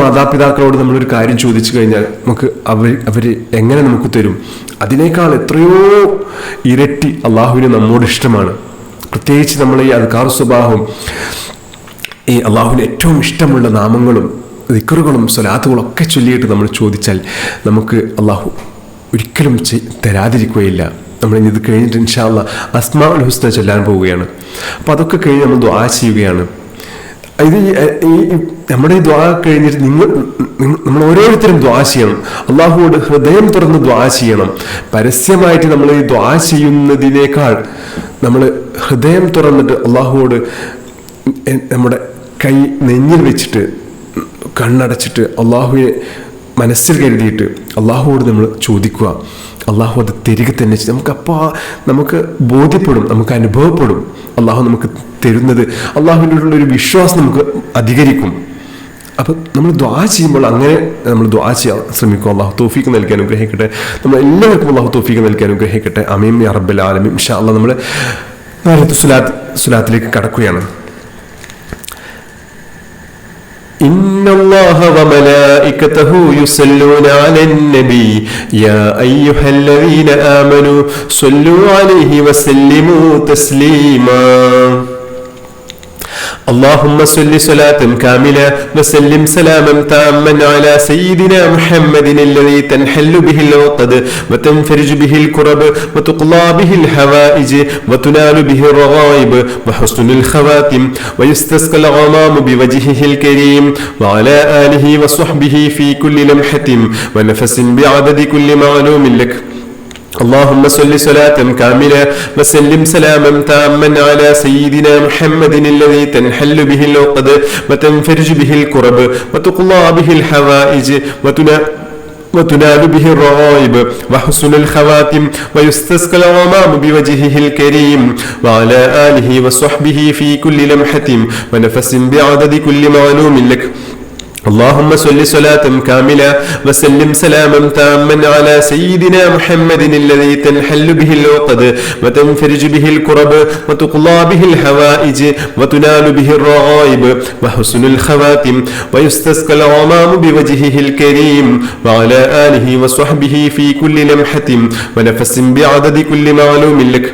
മാതാപിതാക്കളോട് നമ്മളൊരു കാര്യം ചോദിച്ചു കഴിഞ്ഞാൽ നമുക്ക് അവർ എങ്ങനെ നമുക്ക് തരും, അതിനേക്കാൾ എത്രയോ ഇരട്ടി അള്ളാഹുവിന് നമ്മോട് ഇഷ്ടമാണ്. പ്രത്യേകിച്ച് നമ്മൾ ഈ അദ്കാർ സ്വഭാവം, ഈ അള്ളാഹുവിന് ഏറ്റവും ഇഷ്ടമുള്ള നാമങ്ങളും ദിക്റുകളും സ്വലാത്തുകളൊക്കെ ചൊല്ലിയിട്ട് നമ്മൾ ചോദിച്ചാൽ നമുക്ക് അള്ളാഹു ഒരിക്കലും തരാതിരിക്കുകയില്ല. നമ്മൾ ഇത് കഴിഞ്ഞിട്ട് ഇൻഷാ അല്ലാഹ് അസ്മാഉൽ ഹുസ്ന ചൊല്ലാൻ പോവുകയാണ്. അപ്പോൾ അതൊക്കെ കഴിഞ്ഞ് നമ്മൾ ദുആ ചെയ്യുകയാണ്. നമ്മുടെ ഈ ദുആ കഴിഞ്ഞിട്ട് നമ്മൾ ഓരോരുത്തരും ദുആ ചെയ്യണം. അള്ളാഹുവോട് ഹൃദയം തുറന്ന് ദുആ ചെയ്യണം. പരസ്യമായിട്ട് നമ്മൾ ഈ ദുആ ചെയ്യുന്നതിനേക്കാൾ നമ്മൾ ഹൃദയം തുറന്നിട്ട് അള്ളാഹുവോട് നമ്മുടെ കൈ നെഞ്ഞിൽ വെച്ചിട്ട് കണ്ണടച്ചിട്ട് അള്ളാഹുവെ മനസ്സിൽ കരുതിയിട്ട് അള്ളാഹുവോട് നമ്മൾ ചോദിക്കുക. അള്ളാഹു അത് തരിക തന്നെ ചെയ്യും. നമുക്ക് ബോധ്യപ്പെടും, നമുക്ക് അനുഭവപ്പെടും അള്ളാഹു നമുക്ക് തരുന്നത്. അള്ളാഹുവിനോടുള്ള ഒരു വിശ്വാസം നമുക്ക് അധികരിക്കും. അപ്പം നമ്മൾ ദുആ ചെയ്യുമ്പോൾ അങ്ങനെ നമ്മൾ ദുആ ചെയ്യാൻ ശ്രമിക്കും. അള്ളാഹു തൗഫീഖ് നൽകി അനുഗ്രഹിക്കട്ടെ. നമ്മൾ എല്ലാവർക്കും അള്ളാഹു തൗഫീഖ് നൽകി അനുഗ്രഹിക്കട്ടെ. ആമീൻ യാ റബ്ബൽ ആലമീൻ. ഇൻഷാ അല്ലാഹ് നമ്മൾ നാരിയത്തു സ്വലാത്തിലേക്ക് കടക്കുകയാണ്. إن الله وملائكته يصلون على النبي يا أيها الذين آمنوا صلوا عليه وسلموا تسليما اللهم صل صلاة كاملة وسلم سلاما تاما على سيدنا محمد الذي تنحل به العقد وتنفرج به الكرب وتقضى به الحوائج وتنال به الرغائب وحسن الخواتم ويستسقى الغمام بوجهه الكريم وعلى آله وصحبه في كل لمحة ونفس بعدد كل معلوم لك اللهم صل صلاة كاملة وسلم سلاما تاما على سيدنا محمد الذي تنحل به العقد وتنفرج به الكرب وتقضى به الحوائج وتنال به الرغائب وحسن الخواتم ويستسقى الغمام بوجهه الكريم وعلى آله وصحبه في كل لمحة ونفس بعدد كل معلوم لك. اللهم صل صلاة كاملة وسلم سلاما تاما على سيدنا محمد الذي تنحل به العقد وتنفرج به الكرب وتقضى به الحوائج وتنال به الرغائب وحسن الخواتم ويستسقى الغمام بوجهه الكريم وعلى آله وصحبه في كل لمحة ونفس بعدد كل معلوم لك.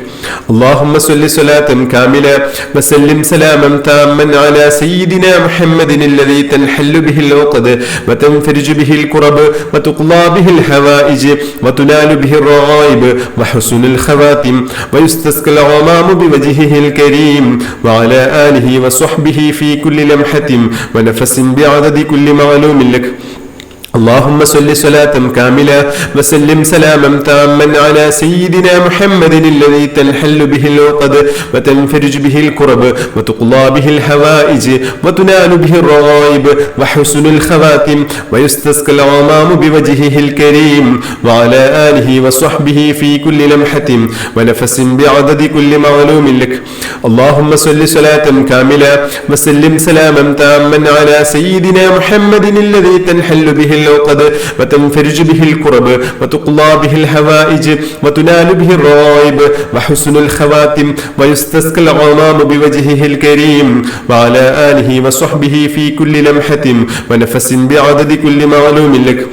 اللهم صل صلاة كاملة وسلم سلاما تاما على سيدنا محمد الذي تنحل به العقد وتنفرج به الكرب وتقضى به الحوائج وتنال به الرغائب وحسن الخواتم ويستسقى الغمام بوجهه الكريم وعلى آله وصحبه في كل لمحة ونفس بعدد كل معلوم لك. اللهم صل صلاة كاملة وسلم سلاما تاما على سيدنا محمد الذي تنحل به العقد وتنفرج به الكرب وتقضى به الحوائج وتنال به الرغائب وحسن الخواتم ويستسقى الغمام بوجهه الكريم وعلى آله وصحبه في كل لمحة ونفس بعدد كل معلوم لك. اللهم صل صلاة كاملة وسلم سلاما تاما على سيدنا محمد الذي تنحل به العقد وتنفرج به الكرب وتقضى به الحوائج وتنال به الرغائب وحسن الخواتم ويستسقى الغمام بوجهه الكريم وعلى آله وصحبه في كل لمحة ونفس بعدد كل معلوم لك.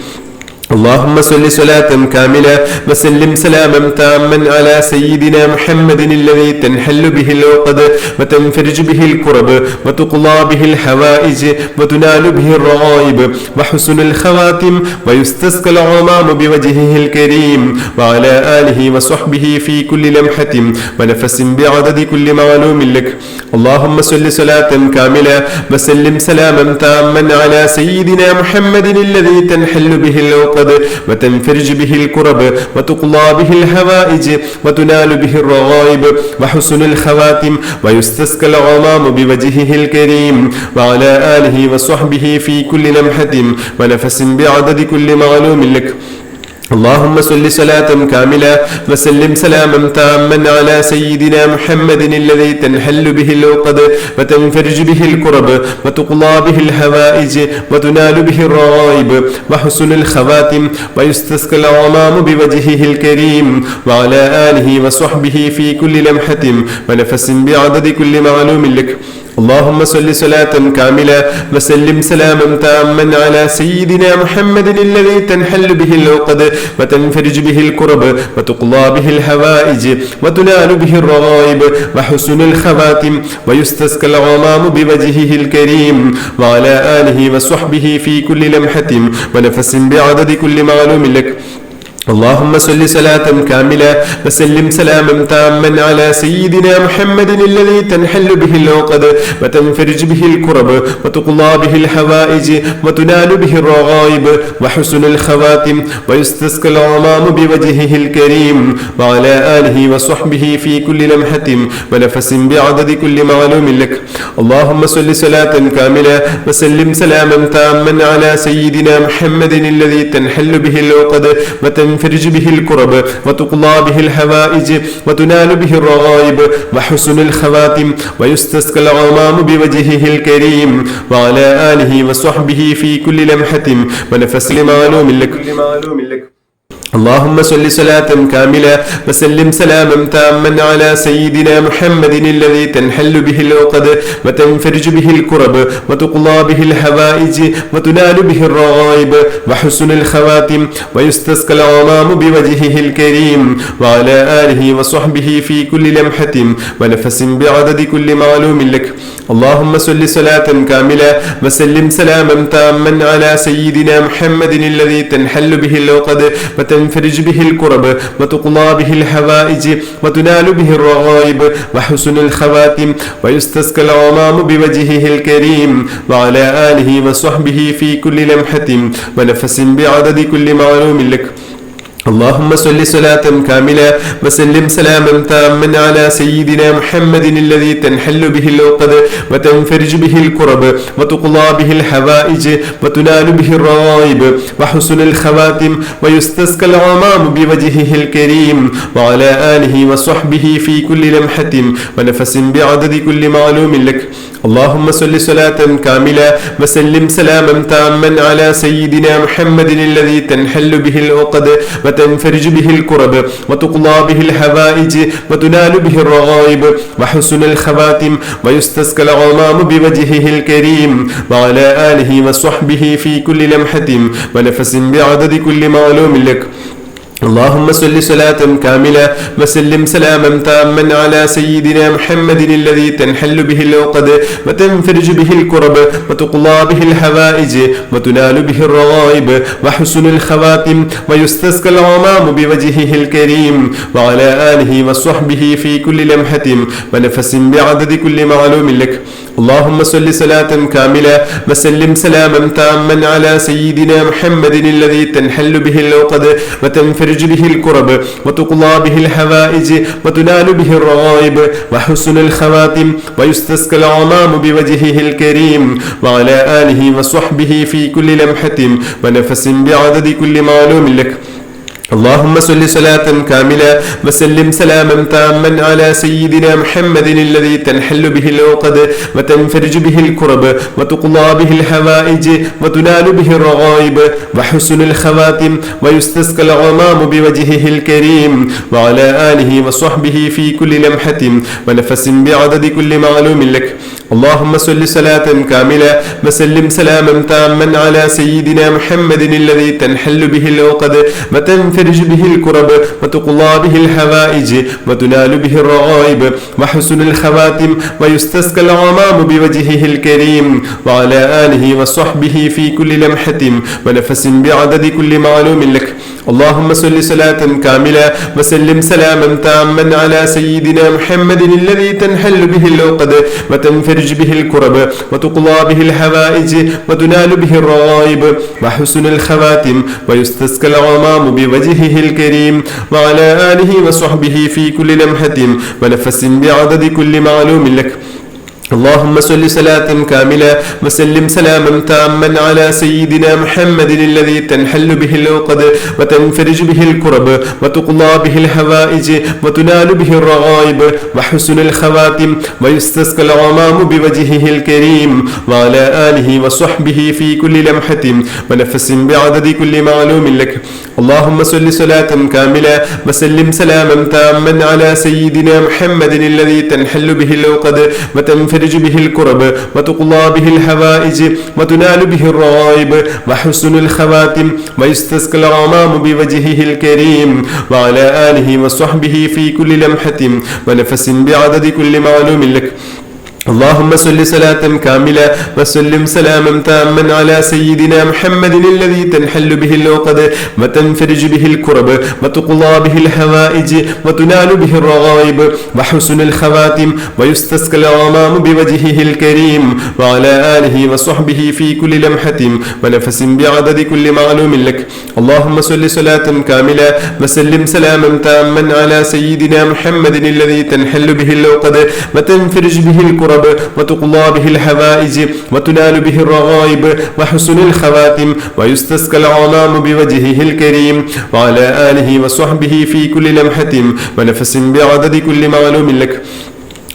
اللهم صل صلاة كاملة وسلم سلاما تاما على سيدنا محمد الذي تنحل به العقد وتنفرج به الكرب وتقضى به الحوائج وتنال به الرغائب وحسن الخواتم ويستسقى الغمام بوجهه الكريم وعلى آله وصحبه في كل لمحة ونفس بعدد كل معلوم لك. اللهم صل صلاة كاملة وسلم سلاما تاما على سيدنا محمد الذي تنحل به العقد وتنفرج به الكرب وتقضى به الحوائج وتنال به الرغائب وحسن الخواتم ويستسقى الغمام بوجهه الكريم وعلى آله وصحبه في كل لمحة ونفس بعدد كل معلوم لك. اللهم صل صلاة كاملة وسلم سلاما تاما على سيدنا محمد الذي تنحل به العقد وتنفرج به الكرب وتقضى به الحوائج وتنال به الرغائب وحسن الخواتم ويستسقى الغمام بوجهه الكريم وعلى آله وصحبه في كل لمحة ونفس بعدد كل معلوم لك. اللهم صل صلاة كاملة وسلم سلاما تاما على سيدنا محمد الذي تنحل به العقد وتنفرج به الكرب وتقضى به الحوائج وتنال به الرغائب وحسن الخواتم ويستسقى الغمام بوجهه الكريم وعلى آله وصحبه في كل لمحة ونفس بعدد كل معلوم لك. اللهم صل صلاة كاملة وسلم سلاما تاما على سيدنا محمد الذي تنحل به العقد وتنفرج به الكرب وتقضى به الحوائج وتنال به الرغائب وحسن الخواتم ويستسقى الغمام بوجهه الكريم وعلى آله وصحبه في كل لمحة ونفس بعدد كل معلوم لك. اللهم صل صلاة كاملة وسلم سلاما تاما على سيدنا محمد الذي تنحل به العقد وتنفرج به الكرب وتقضى به الحوائج وتنال به الرغائب وحسن الخواتم ويستسقى الغمام بوجهه الكريم وعلى آله وصحبه في كل لمحة ونفس معلوم لك. اللهم صل صلاة كاملة وسلم سلاما تاما على سيدنا محمد الذي تنحل به العقد وتنفرج به الكرب وتقضى به الحوائج وتنال به الرغائب وحسن الخواتم ويستسقى الغمام بوجهه الكريم وعلى آله وصحبه في كل لمحة ونفس بعدد كل معلوم لك. اللهم صل صلاة كاملة وسلم سلاما تاما على سيدنا محمد الذي تنحل به العقد وتنفرج به الكرب وتقضى به الحوائج وتنال به الرغائب وحسن الخواتم ويستسقى الغمام بوجهه الكريم وعلى آله وصحبه في كل لمحة ونفس بعدد كل معلوم لك. اللهم صل صلاة كاملة وسلم سلاما تاما على سيدنا محمد الذي تنحل به العقد وتنفرج به الكرب وتقضى به الحوائج وتنال به الرغائب وحسن الخواتم ويستسقى الغمام بوجهه الكريم وعلى آله وصحبه في كل لمحة ونفس بعدد كل معلوم لك. اللهم صل صلاة كاملة وسلم سلاما تاما على سيدنا محمد الذي تنحل به العقد وتنفرج به الكرب وتقضى به الحوائج وتنال به الرغائب وحسن الخواتم ويستسقى الغمام بوجهه الكريم وعلى آله وصحبه في كل لمحة ونفس بعدد كل معلوم لك. اللهم صل صلاة كاملة وسلم سلاما تاما على سيدنا محمد الذي تنحل به العقد وتنفرج به الكرب وتقضى به الحوائج وتنال به الرغائب وحسن الخواتم ويستسقى الغمام بوجهه الكريم وعلى آله وصحبه في كل لمحة ونفس بعدد كل معلوم لك. اللهم صل صلاة كاملة وسلم سلاما تاما على سيدنا محمد الذي تنحل به العقد وتنفرج به الكرب وتقضى به الحوائج وتنال به الرغائب وحسن الخواتم ويستسقى الغمام بوجهه الكريم وعلى آله وصحبه في كل لمحة ونفس بعدد كل معلوم لك. اللهم صل صلاة كاملة وسلم سلاما تاما على سيدنا محمد الذي تنحل به العقد وتنفرج به الكرب وتقضى به الحوائج وتنال به الرغائب وحسن الخواتم ويستسقى الغمام بوجهه الكريم وعلى آله وصحبه في كل لمحة ونفس بعدد كل معلوم لك. اللهم صل صلاة كاملة وسلم سلاما تاما على سيدنا محمد الذي تنحل به العقد وتنفرج به الكرب وتقضى به الحوائج وتنال به الرغائب وحسن الخواتم ويستسقى الغمام بوجهه الكريم وعلى آله وصحبه في كل لمحة ونفس بعدد كل معلوم لك. اللهم صل صلاة كاملة وسلم سلاما تاما على سيدنا محمد الذي تنحل به العقد وتنفرج به الكرب وتقضى به الحوائج وتنال به الرغائب وحسن الخواتم ويستسقى الغمام بوجهه الكريم وعلى آله وصحبه في كل لمحة ونفس بعدد كل معلوم لك. اللهم صل صلاة كاملة وسلم سلاما تاما على سيدنا محمد الذي تنحل به العقد وتنفرج به الكرب وتقضى به الحوائج وتنال به الرغائب وحسن الخواتم ويستسقى الغمام بوجهه الكريم وعلى آله وصحبه في كل لمحة ونفس بعدد كل معلوم لك. اللهم صل صلاة كاملة وسلم سلاما تاما على سيدنا محمد الذي تنحل به العقد وتنفرج به الكرب وتقضى به الحوائج وتنال به الرغائب وحسن الخواتم ويستسقى الغمام بوجهه الكريم وعلى آله وصحبه في كل لمحة ونفس بعدد كل معلوم لك. اللهم صل صلاة كاملة وسلم سلاما تاما على سيدنا محمد الذي تنحل به العقد وتنفرج به الكرب وتقضى به الحوائج وتنال به الرغائب وحسن الخواتم ويستسقى الغمام بوجهه الكريم وعلى آله وصحبه في كل لمحة ونفس بعدد كل معلوم لك. اللهم صل صلاة كاملة وسلم سلاما تاما على سيدنا محمد الذي تنحل به العقد وتنفرج به الكرب وتقضى به الحوائج وتنال به الرغائب وحسن الخواتم ويستسقى الغمام بوجهه الكريم وعلى آله وصحبه في كل لمحة ونفس بعدد كل معلوم لك.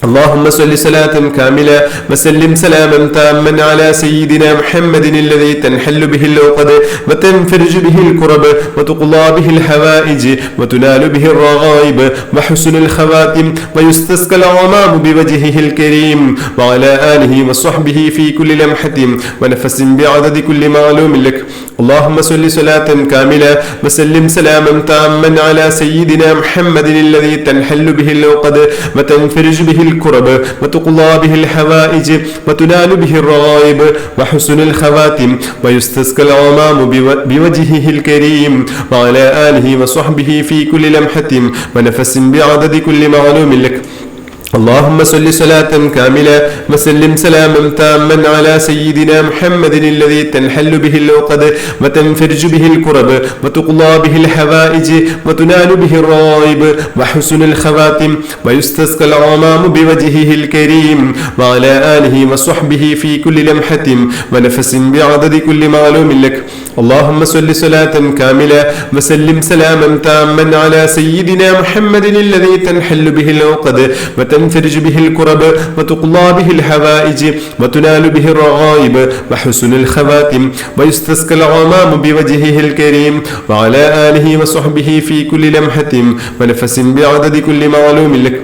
اللهم صل صلاة كاملة وسلم سلاما تاما على سيدنا محمد الذي تنحل به العقد وتنفرج به الكرب وتقضى به الحوائج وتنال به الرغائب وحسن الخواتم ويستسقى الغمام بوجهه الكريم وعلى آله وصحبه في كل لمحة ونفس بعدد كل معلوم لك. اللهم صل صلاة كاملة وسلم سلاما تاما على سيدنا محمد الذي تنحل به العقد وتنفرج به الكرب وتقضى به الحوائج وتنال به الرغائب وحسن الخواتم ويستسقى الغمام بوجهه الكريم وعلى آله وصحبه في كل لمحة ونفس بعدد كل معلوم لك. اللهم صل صلاة كاملة وسلم سلاما تاما على سيدنا محمد الذي تنحل به العقد وتنفرج به الكرب وتقضى به الحوائج وتنال به الرغائب وحسن الخواتم ويستسقى الغمام بوجهه الكريم وعلى آله وصحبه في كل لمحة ونفس بعدد كل معلوم لك. اللهم صل صلاة كاملة وسلم سلاما تاما على سيدنا محمد الذي تنحل به العقد وتنفرج به الكرب وتقضى به الحوائج وتنال به الرغائب وحسن الخواتم ويستسقى الغمام بوجهه الكريم وعلى آله وصحبه في كل لمحة ونفس بعدد كل معلوم لك.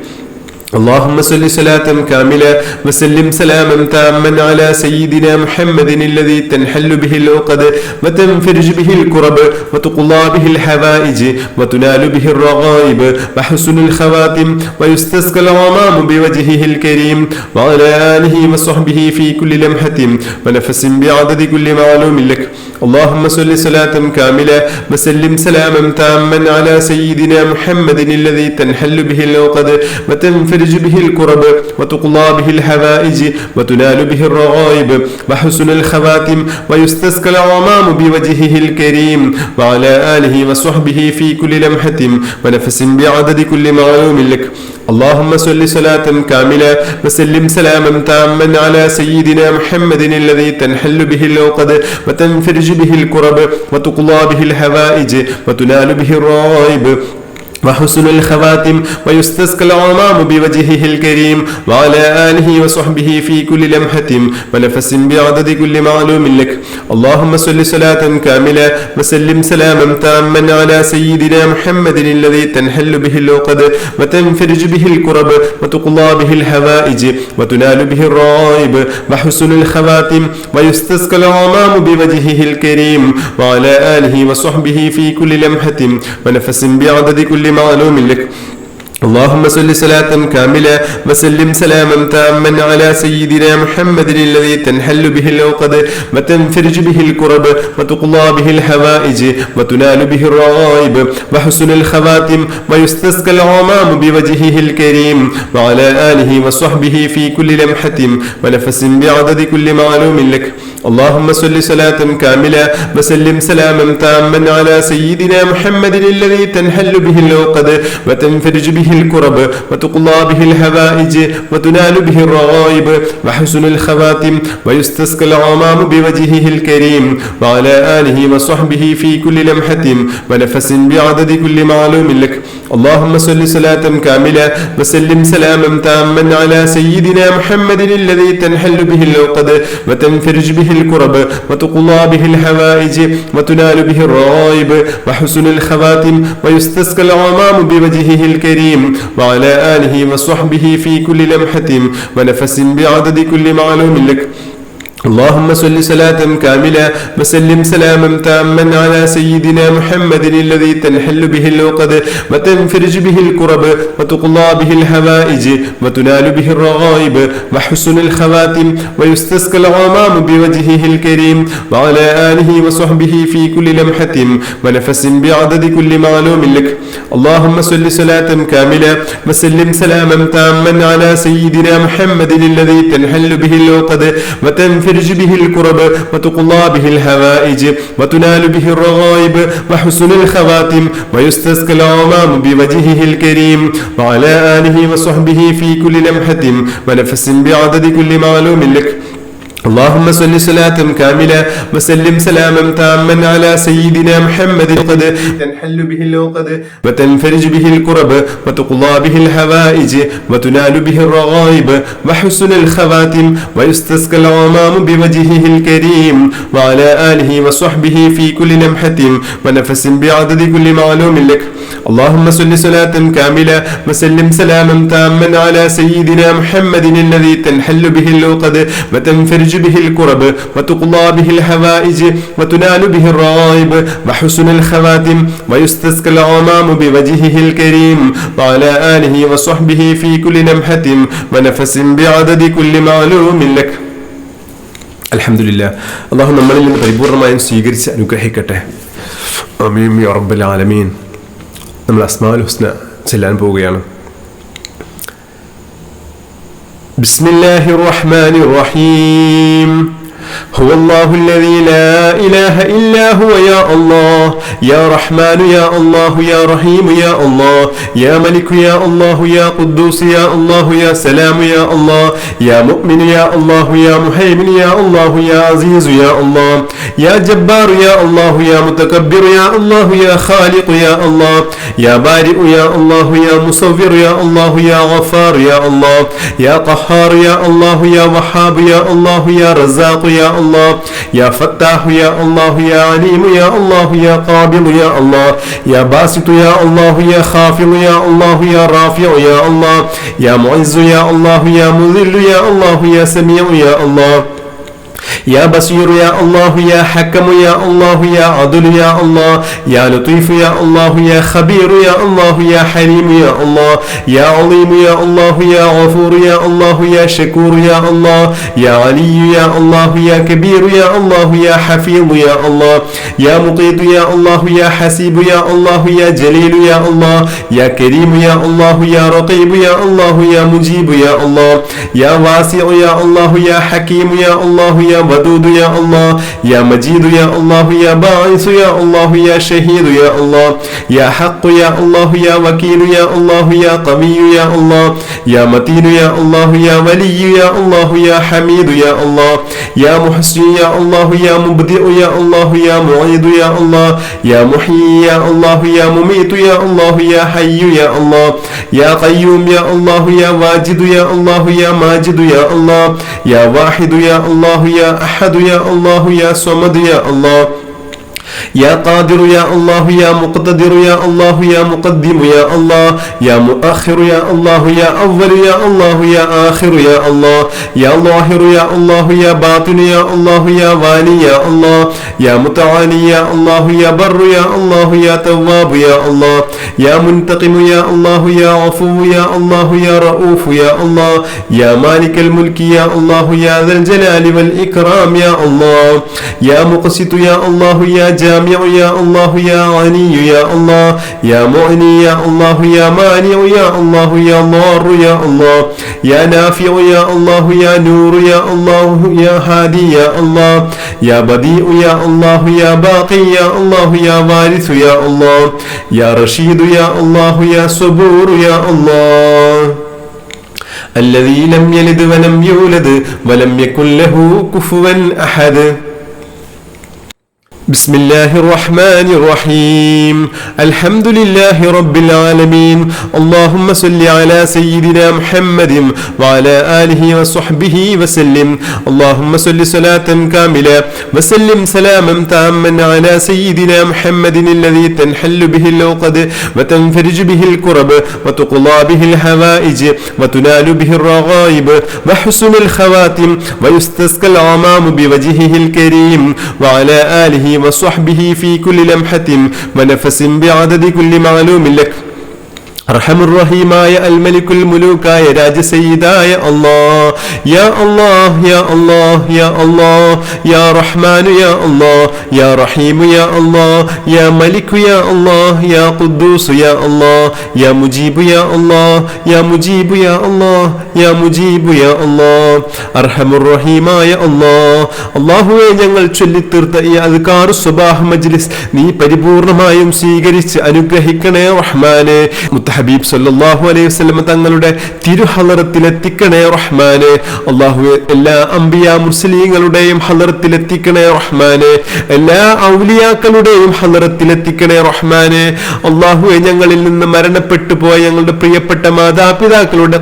اللهم صل صلاة كاملة وسلم سلاما تاما على سيدنا محمد الذي تنحل به العقد وتنفرج به الكرب وتقضى به الحوائج وتنال به الرغائب وحسن الخواتم ويستسقى الغمام بوجهه الكريم وعلى آله وصحبه في كل لمحة ونفس بعدد كل معلوم لك. اللهم صل صلاة كاملة وسلم سلاما تاما على سيدنا محمد الذي تنحل به العقد وتنفرج به الكرب وتقضى به الحوائج وتنال به الرغائب وحسن الخواتم ويستسقى الغمام بوجهه الكريم وعلى آله وصحبه في كل لمحة ونفس بعدد كل معلوم لك. اللهم صل صلاة كاملة وسلم سلاما تاما على سيدنا محمد الذي تنحل به العقد وتنفرج به الكرب وتقضى به الحوائج وتنال به الرغائب وحسن الخواتم ويستسقى الغمام بوجهه الكريم وعلى آله وصحبه في كل لمحة ونفس بعدد كل معلوم لك. اللهم صل صلاة كاملة وسلم سلاما تاما على سيدنا محمد الذي تنحل به العقد وتنفرج به الكرب وتقضى به الحوائج وتنال به الرغائب وحسن الخواتم ويستسقى الغمام بوجهه الكريم وعلى آله وصحبه في كل لمحة ونفس بعدد كل معلوم لك. اللهم صل صلاة كاملة وسلم سلاما تاما على سيدنا محمد الذي تنحل به العقد وتنفرج به الكرب وتقضى به الحوائج وتنال به الرغائب وحسن الخواتم ويستسقى الغمام بوجهه الكريم وعلى آله وصحبه في كل لمحة ونفس بعدد كل معلوم لك. اللهم صل صلاة كاملة وسلم سلاما تاما على سيدنا محمد الذي تنحل به العقد وتنفرج به الكرب وتقضى به الحوائج وتنال به الرغائب وحسن الخواتم ويستسقى الغمام بوجهه الكريم وعلى آله وصحبه في كل لمحة ونفس بعدد كل معلوم لك. اللهم صل صلاة كاملة وسلم سلاما تاما على سيدنا محمد الذي تنحل به العقد وتنفرج به الكرب وتقضى به الحوائج وتنال به الرغائب وحسن الخواتم ويستسقى الغمام بوجهه الكريم وعلى آله وصحبه في كل لمحة ونفس بعدد كل معلوم لك. اللهم صل صلاة كاملة وسلم سلاما تاما على سيدنا محمد الذي تنحل به العقد وتنفرج به الكرب وتقضى به الحوائج وتنال به الرغائب وحسن الخواتم ويستسقى الغمام بوجهه الكريم وعلى آله وصحبه في كل لمحة ونفس بعدد كل معلوم لك. اللهم صل صلاة كاملة وسلم سلاما تاما على سيدنا محمد الذي تنحل به العقد وتنفرج به الكرب وتقضى به الحوائج وتنال به الرغائب وحسن الخواتم ويستسقى الغمام بوجهه الكريم وعلى آله وصحبه في كل لمحة ونفس بعدد كل معلوم لك. اللهم صل صلاة كاملة وسلم سلاما تاما على سيدنا محمد قد تنحل به العقد وتنفرج به الكرب وتقضى به الحوائج وتنال به الرغائب وحسن الخواتم ويستسقى الغمام بوجهه الكريم وعلى آله وصحبه في كل لمحة ونفس بعدد كل معلوم لك. اللهم صل صلاة كاملة وسلم سلاما تاما على سيدنا محمد الذي تنحل به العقد وتنفرج به الكرب وتقضى به الحوائج وتنال به الرغائب وحسن الخواتم ويستسقى الغمام بوجهه الكريم وعلى آله وصحبه في كل لمحة ونفس بعدد كل معلوم لك. അൽഹംദുലില്ലാഹ്. അല്ലാഹു നമ്മളിൽ നിന്ന് പരിപൂർണമായും സ്വീകരിച്ച് അനുഗ്രഹിക്കട്ടെ. ആമീൻ യാ റബ്ബൽ ആലമീൻ. നമ്മൾ അസ്മാഉൽ ഹുസ്ന ചെല്ലാൻ പോവുകയാണ്. بسم الله الرحمن الرحيم هو الله الذي لا إله إلا هو يا الله يا رحمن يا الله يا رحيم يا الله يا ملك يا الله يا قدوس يا الله يا سلام يا الله يا مؤمن يا الله يا مهيمن يا الله يا عزيز يا الله يا جبار يا الله يا متكبر يا الله يا خالق يا الله يا بارئ يا الله يا مصور يا الله يا غفار يا الله يا قهار يا الله يا وهاب يا الله يا رزاق يا الله يا فتاح يا الله يا عليم يا الله يا قابض يا الله يا باسط يا الله يا خافض يا الله يا رافع يا الله يا معز يا الله يا مذل يا الله يا سميع يا الله يا بصير يا الله يا حكم يا الله يا عدل يا الله يا لطيف يا الله يا خبير يا الله يا حليم يا الله يا عظيم يا الله يا غفور يا الله يا شكور يا الله يا علي يا الله يا كبير يا الله يا حفيظ يا الله يا مقيت يا الله يا حسيب يا الله يا جليل يا الله يا كريم يا الله يا رقيب يا الله يا مجيب يا الله يا واسع يا الله يا حكيم يا الله يا ودود يا الله يا مجيد يا الله يا باعث يا الله يا شهيد يا الله يا حق يا الله يا وكيل يا الله يا قوي يا الله يا متين يا الله يا ولي يا الله يا حميد يا الله يا محسن يا الله يا مبدئ يا الله يا معيد يا الله يا محيي يا الله يا مميت يا الله يا حي يا الله يا قيوم يا الله يا واجد يا الله يا ماجد يا الله يا واحد يا الله يا أحد يا الله يا صمد يا الله يا قادر يا الله يا مقتدر يا الله يا مقدم يا الله يا مؤخر يا الله يا أول يا الله يا آخر يا الله يا ظاهر يا الله يا باطن يا الله يا والي يا الله يا متعالي يا الله يا بر يا الله يا تواب يا الله يا منتقم يا الله يا عفو يا الله يا رؤوف يا الله يا مالك الملك يا الله يا ذا الجلال والإكرام يا الله يا مقسط يا الله يا جامع يا الله يا غني يا الله يا مغني يا الله يا مانع يا الله يا ضار يا الله يا نافع يا الله يا نور يا الله يا هادي يا الله يا بديع يا الله يا باقي يا الله يا وارث يا الله يا رشيد يا الله يا صبور يا الله الذي لم يلد ولم يولد ولم يكن له كفوا أحد بسم الله الرحمن الرحيم الحمد لله رب العالمين اللهم صل على سيدنا محمد وعلى آله وصحبه وسلم اللهم صل صلاة كاملة وسلم سلاما تاما على سيدنا محمد الذي تنحل به العقد وتنفرج به الكرب وتقضى به الحوائج وتنال به الرغائب وحسن الخواتم ويستسقى الغمام بوجهه الكريم وعلى آله وصحبه في كل لمحة ونفس بعدد كل معلوم لك أرحم الرحيماയ الملك الملوكായ രാജസയ്യിദായ അല്ലാഹ് യാ അല്ലാഹ് യാ അല്ലാഹ് യാ അല്ലാഹ് യാ റഹ്മാൻ യാ അല്ലാഹ് യാ റഹീം യാ അല്ലാഹ് യാ മലിക് യാ അല്ലാഹ് യാ ഖുദ്ദൂസ് യാ അല്ലാഹ് യാ മുജീബ് യാ അല്ലാഹ് യാ മുജീബ് യാ അല്ലാഹ് യാ മുജീബ് യാ അല്ലാഹ് അർഹമുർ റഹീമായ അല്ലാഹ് അല്ലാഹുവേ ഞങ്ങൾ ചൊല്ലിത്തീർത്ത ഈ അദ്കാർ സുബാഹ് മജ്ലിസ് നീ പരിപൂർണമായും സ്വീകരിച്ച് അനുഗ്രഹിക്കണേ റഹ്മാനേ ഹബീബ് സല്ലല്ലാഹു അലൈഹി വസല്ലം തങ്ങളുടെ തിരുഹളറത്തിലെത്തിക്കണേ റഹ്മാനെ അല്ലാഹുവേ എല്ലാ അംബിയാ മുർസലീങ്ങളുടെയും ഹളറത്തിലെത്തിക്കണേ റഹ്മാനെ എല്ലാ ഔലിയാക്കളുടെയും ഹളറത്തിലെത്തിക്കണേ റഹ്മാനെ അല്ലാഹുവേ ഞങ്ങളിൽ നിന്ന് മരണപ്പെട്ടു പോയ ഞങ്ങളുടെ പ്രിയപ്പെട്ട മാതാപിതാക്കളുടെ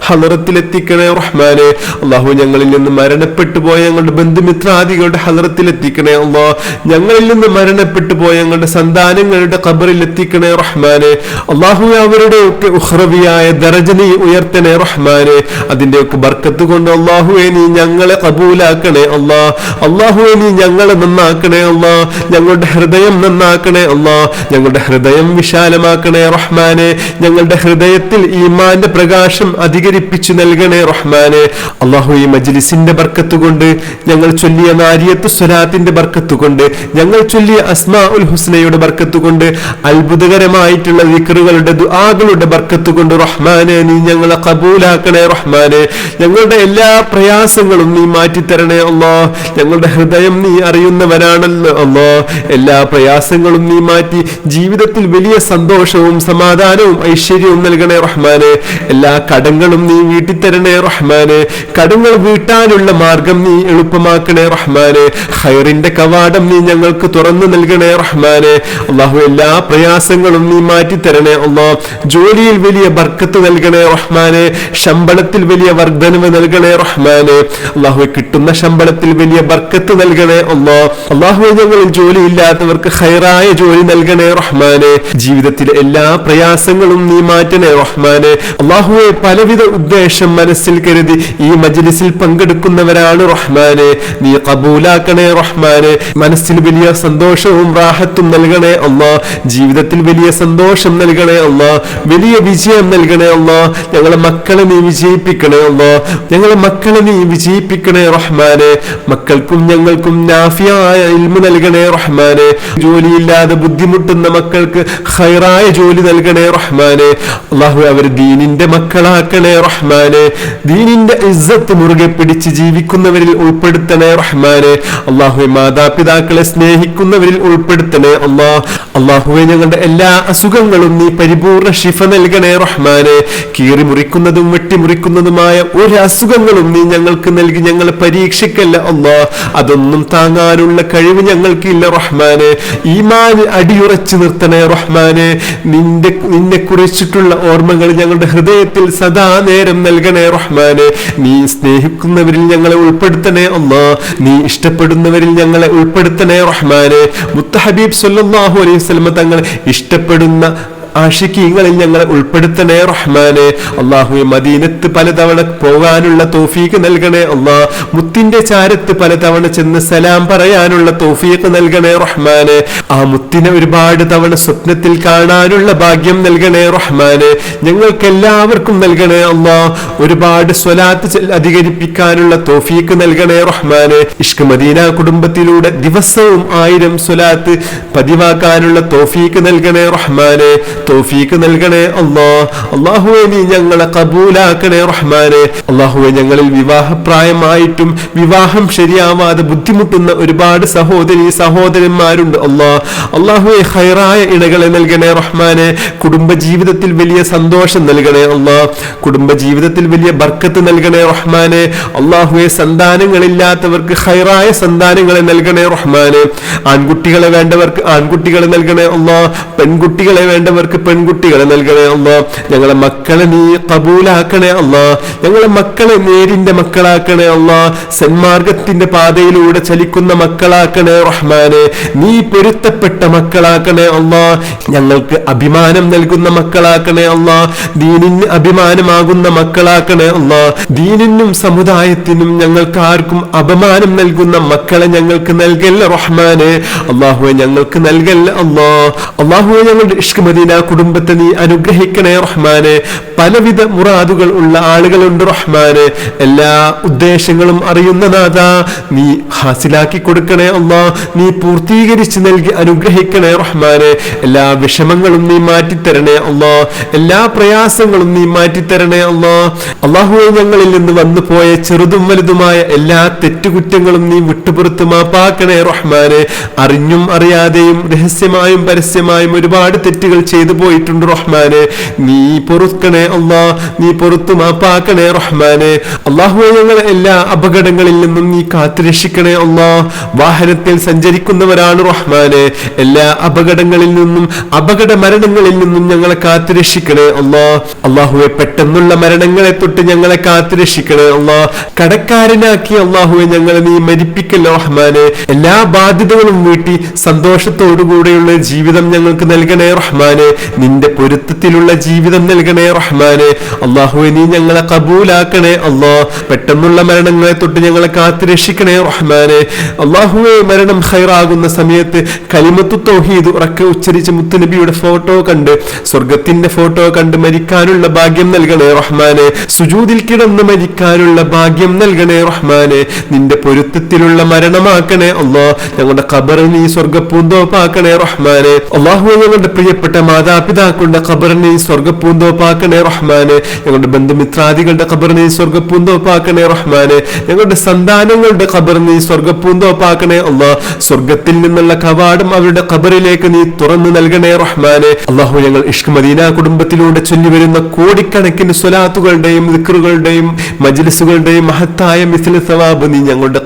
ഹളറത്തിലെത്തിക്കണേ റഹ്മാനെ അല്ലാഹു ഞങ്ങളിൽ നിന്ന് മരണപ്പെട്ടു പോയ ഞങ്ങളുടെ ബന്ധുമിത്രാദികളുടെ ഹളറത്തിലെത്തിക്കണേ അല്ലാഹ് ഞങ്ങളിൽ നിന്ന് മരണപ്പെട്ടു പോയ ഞങ്ങളുടെ സന്താനങ്ങളുടെ ഖബറിൽ എത്തിക്കണേ റഹ്മാനെ അല്ലാഹുവേ അവരുടെയൊക്കെ ഉഖ്റവിയായ ദറജ നീ ഉയർത്തണേ റഹ്മാനെ അതിന്റെയൊക്കെ ബർക്കത്ത് കൊണ്ട് അല്ലാഹുവേ നീ ഞങ്ങളെ ഖബൂലാക്കണേ അല്ലാഹ് അല്ലാഹുവേ നീ ഞങ്ങളെ നന്നാക്കണേ അല്ലാഹ് ഞങ്ങളുടെ ഹൃദയം നന്നാക്കണേ അല്ലാഹ് ഞങ്ങളുടെ ഹൃദയം വിശാലമാക്കണേ റഹ്മാനെ ഞങ്ങളുടെ ഹൃദയത്തിൽ ഈമാന്റെ പ്രകാശം അധികരിപ്പിച്ചു നൽകണേ റഹ്മാനെ അല്ലാഹു ഈ മജ്ലിസിന്റെ ബർക്കത്ത് കൊണ്ട് ഞങ്ങൾ ചൊല്ലിയ നാരിയത്തു സ്വലാത്തിന്റെ ബർക്കത്ത് കൊണ്ട് ഞങ്ങൾ ചൊല്ലിയ അസ്മാഉൽ ഹുസ്നയുടെ ബർക്കത്ത് കൊണ്ട് അത്ഭുതകരമായിട്ടുള്ള ദിക്റുകളുടെ ദുആ ദുആകളുടെ ബർക്കത്ത് കൊണ്ട് റഹ്മാനെ നീ ഞങ്ങളെ ഖബൂലാക്കണേ റഹ്മാനെ. ഞങ്ങളുടെ എല്ലാ പ്രയാസങ്ങളും നീ മാറ്റിത്തരണേ അല്ലാഹ്. ഞങ്ങളുടെ ഹൃദയം നീ അറിയുന്നവനാണല്ലോ അല്ലാഹ്. എല്ലാ പ്രയാസങ്ങളും നീ മാറ്റി ജീവിതത്തിൽ വലിയ സന്തോഷവും സമാധാനവും ഐശ്വര്യവും നൽകണേ റഹ്മാനെ. എല്ലാ കടങ്ങളും നീ വീട്ടിത്തരണേ റഹ്മാനെ. കടങ്ങൾ വീട്ടാനുള്ള മാർഗം നീ എളുപ്പമാക്കണേ റഹ്മാനെ. ഖൈറിന്റെ കവാടം നീ ഞങ്ങൾക്ക് തുറന്നു നൽകണേ റഹ്മാനെ. അല്ലാഹു എല്ലാ പ്രയാസങ്ങളും നീ മാറ്റിത്തരണേ അല്ലാഹ്. ജോലിയിൽ വലിയ ബർക്കത്ത് നൽകണേ റഹ്മാനെ. ശമ്പളത്തിൽ വലിയ വർധനവ് നൽകണേ റഹ്മാനെ. അല്ലാഹു കിട്ടുന്ന ശമ്പളത്തിൽ വലിയ ബർക്കത്ത് നൽകണേ അല്ലാഹ്. അല്ലാഹു ഞങ്ങളിൽ ജോലിയില്ലാത്തവർക്ക് ഖൈറായ ജോലി നൽകണേ റഹ്മാനെ. ജീവിതത്തിലെ എല്ലാ പ്രയാസങ്ങളും നീ മാറ്റണേ റഹ്മാനെ. അല്ലാഹുവെ പലവിധ ഉദ്ദേശം മനസ്സിൽ കരുതി ഈ മജ്ലിസിൽ പങ്കെടുക്കുന്നവരാണ് റഹ്മാനെ. നീ ഖബൂലാക്കണേ റഹ്മാനെ. മനസ്സിൽ വലിയ സന്തോഷവും റാഹത്തും നൽകണേ അല്ലാഹ്. ജീവിതത്തിൽ വലിയ സന്തോഷം നൽകണേ അല്ലാഹ്. വലിയ വിജയം നൽകണേ അല്ലാഹ്. ഞങ്ങളെ മക്കളെ നീ വിജയിപ്പിക്കണേ അല്ലാഹ്. ഞങ്ങളെ മക്കളെ നീ വിജയിപ്പിക്കണേ റഹ്മാനെ. മക്കൾക്കും ഞങ്ങൾക്കും നാഫിയായ ഇൽമു നൽകണേ റഹ്മാനെ. ജോലിയില്ലാതെ ബുദ്ധിമുട്ടുന്ന മക്കൾക്ക് ഖൈറായ ജോലി നൽകണേ റഹ്മാനെ. അല്ലാഹു അവർ ദീനിന്റെ മക്കളാക്കണേ റഹ്മാനെ. ദീനിന്റെ ഇസ്സത്ത് മുറുകെ പിടിച്ച് ജീവിക്കുന്നവരിൽ ഉൾപ്പെടുത്തണേ റഹ്മാനെ. അല്ലാഹുവെ മാതാപിതാക്കളെ സ്നേഹിക്കുന്നവരിൽ ഉൾപ്പെടുത്തണേ അല്ലാഹ്. അല്ലാഹുവെ ഞങ്ങളുടെ എല്ലാ അസുഖങ്ങളും നീ പരിപൂർണ ശിഫ നൽകണേ റഹ്മാനെ. കീറി മുറിക്കുന്നതും വെട്ടിമുറിക്കുന്നതുമായ ഒരു അസുഖങ്ങളും നീ ഞങ്ങൾക്ക് നൽകി ഞങ്ങളെ പരീക്ഷിക്കല്ല അല്ലാഹ്. അതൊന്നും താങ്ങാനുള്ള കഴിവ് ഞങ്ങൾക്കില്ല റഹ്മാനെ. ഈമാൻ അടിയുറച്ചു നിർത്തണേ റഹ്മാനെ. നിന്നെ കുറിച്ചിട്ടുള്ള ഓർമ്മകൾ ഞങ്ങളുടെ ഹൃദയത്തിൽ സദാ നേരം നൽകണേ റഹ്മാനെ. നീ സ്നേഹിക്കുന്നവരിൽ ഞങ്ങളെ ഉൾപ്പെടുത്തണേ അല്ലാഹ്. നീ ഇഷ്ടപ്പെടുന്നവരിൽ ഞങ്ങളെ ഉൾപ്പെടുത്തണേ റഹ്മാനെ. മുത്ത ഹബീബ് സല്ലല്ലാഹു അലൈഹി വസല്ലം തങ്ങളെ ഇഷ്ടപ്പെടുന്ന ആശിഖീങ്ങളിൽ ഞങ്ങളെ ഉൾപ്പെടുത്തണേ റഹ്മാനെ. അല്ലാഹുവേ മദീനത്ത് പലതവണ പോകാനുള്ള തൗഫീഖ് നൽകണേ അല്ലാഹ്. മുത്തിന്റെ ചാരത്ത് പലതവണ ചെന്ന് സലാം പറയാനുള്ള തൗഫീഖ് നൽകണേ റഹ്മാനെ. ആ മുത്തിനെ ഒരുപാട് തവണ സ്വപ്നത്തിൽ കാണാനുള്ള ഭാഗ്യം നൽകണേ റഹ്മാനെ. ഞങ്ങൾക്ക് എല്ലാവർക്കും നൽകണേ അല്ലാഹ്. ഒരുപാട് സ്വലാത്ത് അധികരിപ്പിക്കാനുള്ള തൗഫീഖ് നൽകണേ റഹ്മാനെ. ഇഷ്ക് മദീന കുടുംബത്തിലൂടെ ദിവസവും 1000 സ്വലാത്ത് പതിവാക്കാനുള്ള തൗഫീഖ് നൽകണേ റഹ്മാനെ. തൗഫീഖ് നൽകണേ അല്ലാഹ്. അല്ലാഹുവേ നീ ഞങ്ങളെ ഖബൂലാക്കണേ റഹ്മാനെ. അല്ലാഹുവേ ഞങ്ങളിൽ വിവാഹപ്രായമായിട്ടും വിവാഹം ശരിയാവാതെ ബുദ്ധിമുട്ടുന്ന ഒരുപാട് സഹോദരി സഹോദരന്മാരുണ്ട് അല്ലാഹ്. അല്ലാഹുവേ ഖൈറായ ഇണകളെ നൽകണേ റഹ്മാനെ. കുടുംബ ജീവിതത്തിൽ വലിയ സന്തോഷം നൽകണേ അല്ലാഹ്. കുടുംബ ജീവിതത്തിൽ വലിയ ബർക്കത്ത് നൽകണേ റഹ്മാനെ. അല്ലാഹുവേ സന്താനങ്ങളില്ലാത്തവർക്ക് ഖൈറായ സന്താനങ്ങളെ നൽകണേ റഹ്മാനെ. ആൺകുട്ടികളെ വേണ്ടവർക്ക് ആൺകുട്ടികളെ നൽകണേ അല്ലാഹ്. പെൺകുട്ടികളെ വേണ്ടവർക്ക് പെൺകുട്ടികളെ നൽകണേ അല്ലാഹ്. ഞങ്ങളെ മക്കളെ നീ ഖബൂലാക്കണേ അല്ലാഹ്. ഞങ്ങളെ മക്കളെ നേരിന്റെ മക്കളാക്കണേ അല്ലാഹ്. സന്മാർഗത്തിന്റെ പാതയിലൂടെ ചലിക്കുന്ന മക്കളാക്കണേ റഹ്മാനെ. നീ പൊരുത്തപ്പെട്ട മക്കളാക്കണേ അല്ലാഹ്. ഞങ്ങൾക്ക് അഭിമാനം നൽകുന്ന മക്കളാക്കണേ അല്ലാഹ്. ദീനിന് അഭിമാനമാകുന്ന മക്കളാക്കണേ അല്ലാഹ്. ദീനിനും സമുദായത്തിനും ഞങ്ങൾക്ക് ആർക്കും അപമാനം നൽകുന്ന മക്കളെ ഞങ്ങൾക്ക് നൽകല്ല റഹ്മാനെ. അല്ലാഹുവേ ഞങ്ങൾക്ക് നൽകല്ല അല്ലാഹ്. അല്ലാഹുവേ ഞങ്ങളുടെ ഇഷ്ക് മദീന കുടുംബത്തെ നീ അനുഗ്രഹിക്കണേ റഹ്മാനെ. പലവിധ മുറാദുകൾ ഉള്ള ആളുകളുണ്ട് റഹ്മാനെ. എല്ലാ ഉദ്ദേശങ്ങളും അറിയുന്ന നാഥ നീ ഹാസിലാക്കി കൊടുക്കണേ അല്ലാഹ്. നീ പൂർത്തീകരിച്ച് നൽകി അനുഗ്രഹിക്കണേ റഹ്മാനെ. എല്ലാ വിഷമങ്ങളും നീ മാറ്റിത്തരണേ അല്ലാഹ്. എല്ലാ പ്രയാസങ്ങളും നീ മാറ്റിത്തരണേ അല്ലാഹ്. അല്ലാഹുവേ ഞങ്ങളിൽ നിന്ന് വന്നു പോയ ചെറുതും വലുതുമായ എല്ലാ തെറ്റുകുറ്റങ്ങളും നീ വിട്ടുപുറത്ത് മാപ്പാക്കണേ റഹ്മാനെ. അറിഞ്ഞും അറിയാതെയും രഹസ്യമായും പരസ്യമായും ഒരുപാട് തെറ്റുകൾ ചെയ്തു പോയിട്ടുണ്ട് റഹ്മാനെ. നീ പൊറുക്കണേ അല്ലാഹ്. നീ പൊറുത്തു മാപ്പാക്കണേ റഹ്മാനെ. അല്ലാഹുവേ ഞങ്ങളെ എല്ലാ അപകടങ്ങളിൽ നിന്നും നീ കാത്തുരക്ഷിക്കണേ അല്ലാഹ്. വാഹനത്തിൽ സഞ്ചരിക്കുന്നവരാണ് റഹ്മാനെ. എല്ലാ അപകടങ്ങളിൽ നിന്നും അപകട മരണങ്ങളിൽ നിന്നും ഞങ്ങളെ കാത്തുരക്ഷിക്കണേ അല്ലാഹ്. അല്ലാഹുവേ പെട്ടെന്നുള്ള മരണങ്ങളെ തൊട്ട് ഞങ്ങളെ കാത്തുരക്ഷിക്കണേ അല്ലാഹ്. കടക്കാരനാക്കി അല്ലാഹുവേ ഞങ്ങളെ നീ മരിപ്പിക്കല്ലേ റഹ്മാനെ. എല്ലാ ബാധ്യതകളും വീട്ടി സന്തോഷത്തോടുകൂടെയുള്ള ജീവിതം ഞങ്ങൾക്ക് നൽകണേ റഹ്മാനെ. നിന്റെ പൊരുത്തത്തിലുള്ള ജീവിതം നൽകണേ റഹ്മാനെ. അല്ലാഹുവേ നീ ഞങ്ങളെ ഖബൂലാക്കണേ അല്ലാഹ്. പെട്ടെന്നുള്ള മരണങ്ങളെ തൊട്ട് ഞങ്ങളെ കാത്തുരക്ഷിക്കണേ റഹ്മാനെ. അല്ലാഹുവേ മരണം ഖൈറാകുന്ന സമയത്ത് കലിമത്തു തൗഹീദ് ഉറക്കെ ഉച്ചരിച്ച് മുത്തുനബിയുടെ ഫോട്ടോ കണ്ട് സ്വർഗത്തിന്റെ ഫോട്ടോ കണ്ട് മരിക്കാനുള്ള ഭാഗ്യം നൽകണേ റഹ്മാനെ. സുജൂദിൽ കിടന്ന് മരിക്കാനുള്ള ഭാഗ്യം നൽകണേ റഹ്മാനെ. നിന്റെ പൊരുത്തത്തിലുള്ള മരണമാക്കണേ അല്ലാഹ്. ഞങ്ങളുടെ ഖബർ നീ സ്വർഗപ്പൂന്തോപ്പാക്കണേ റഹ്മാനെ. അല്ലാഹുവേ ഞങ്ങളുടെ പ്രിയപ്പെട്ട മാതാ മാതാപിതാക്കളുടെ ഖബറിനെ സ്വർഗ്ഗപ്പൂന്തോപ്പാക്കണേ റഹ്മാനെ. ഞങ്ങളുടെ ബന്ധുമിത്രാദികളുടെ ഖബറിനെ സ്വർഗ്ഗപ്പൂന്തോപ്പാക്കണേ റഹ്മാനെ. ഞങ്ങളുടെ സന്താനങ്ങളുടെ ഖബറിനെ സ്വർഗ്ഗപ്പൂന്തോപ്പാക്കണേ അല്ലാഹ്. സ്വർഗ്ഗത്തിൽ നിന്നുള്ള കവാടം അവരുടെ ഖബറിലേക്ക് നീ തുറന്നു നൽകണേ റഹ്മാനെ. അല്ലാഹു, ഞങ്ങൾ ഇഷ്ക് മദീന കുടുംബത്തിലൂടെ ചൊല്ലിവരുന്ന കോടിക്കണക്കിന് സ്വലാത്തുകളുടെയും ദിക്റുകളുടെയും മജ്ലിസുകളുടെയും മഹത്തായ മിസ്ല സവാബ് നീ ഞങ്ങളുടെ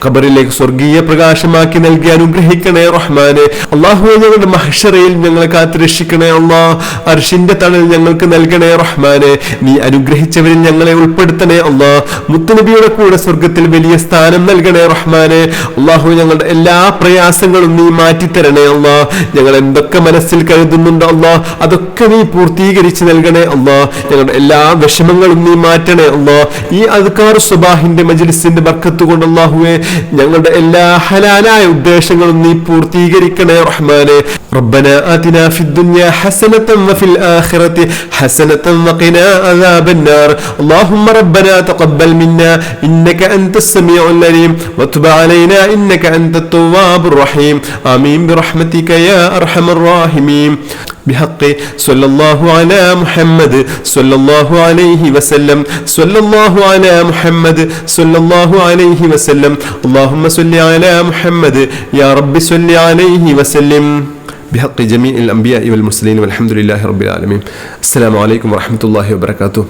ഖബറിലേക്ക് സ്വർഗീയ പ്രകാശമാക്കി നൽകി അനുഗ്രഹിക്കണേ റഹ്മാനെ. അല്ലാഹു, ഞങ്ങളുടെ മഹ്ശറയിൽ ഞങ്ങളെ കാത്ത് രക്ഷിക്കണേ അല്ലാഹ്. അർശിന്റെ തണൽ ഞങ്ങൾക്ക് നൽകണേ റഹ്മാനെ. നീ അനുഗ്രഹിച്ചവരിൽ ഞങ്ങളെ ഉൾപ്പെടുത്തണേ അല്ലാഹ്. മുത്തുനബിയുടെ കൂടെ സ്വർഗത്തിൽ വലിയ സ്ഥാനം നൽകണേ റഹ്മാനെ. അല്ലാഹു, ഞങ്ങളുടെ എല്ലാ പ്രയാസങ്ങളും നീ മാറ്റിത്തരണേ അല്ലാഹ്. ഞങ്ങൾ എന്തൊക്കെ മനസ്സിൽ കരുതുന്നുണ്ടോ അല്ലാഹ്, അതൊക്കെ നീ പൂർത്തീകരിച്ച് നൽകണേ അല്ലാഹ്. ഞങ്ങളുടെ എല്ലാ വിഷമങ്ങളും നീ മാറ്റണേ അല്ലാഹ്. ഈ അദ്കാർ സുബാഹിന്റെ മജ്ലിസിന്റെ ബർക്കത്ത് കൊണ്ട് അല്ലാഹുവേ ഞങ്ങളുടെ എല്ലാ ഹലാലായ ഉദ്ദേശങ്ങളും നീ പൂർത്തീകരിക്കണേ റഹ്മാനെ. ربنا آتنا في الدنيا حسنة وفي الآخرة حسنة وقنا عذاب النار. اللهم ربنا تقبل منا إنك أنت السميع العليم وتب علينا إنك أنت التواب الرحيم. آمين برحمتك يا أرحم الراحمين. بحق صلى الله على محمد صلى الله عليه وسلم صلى الله على محمد صلى الله عليه وسلم. اللهم صل على محمد يا رب صل عليه وسلم بحق جميع الأنبياء والمرسلين والحمد لله رب العالمين. السلام عليكم ورحمة الله وبركاته.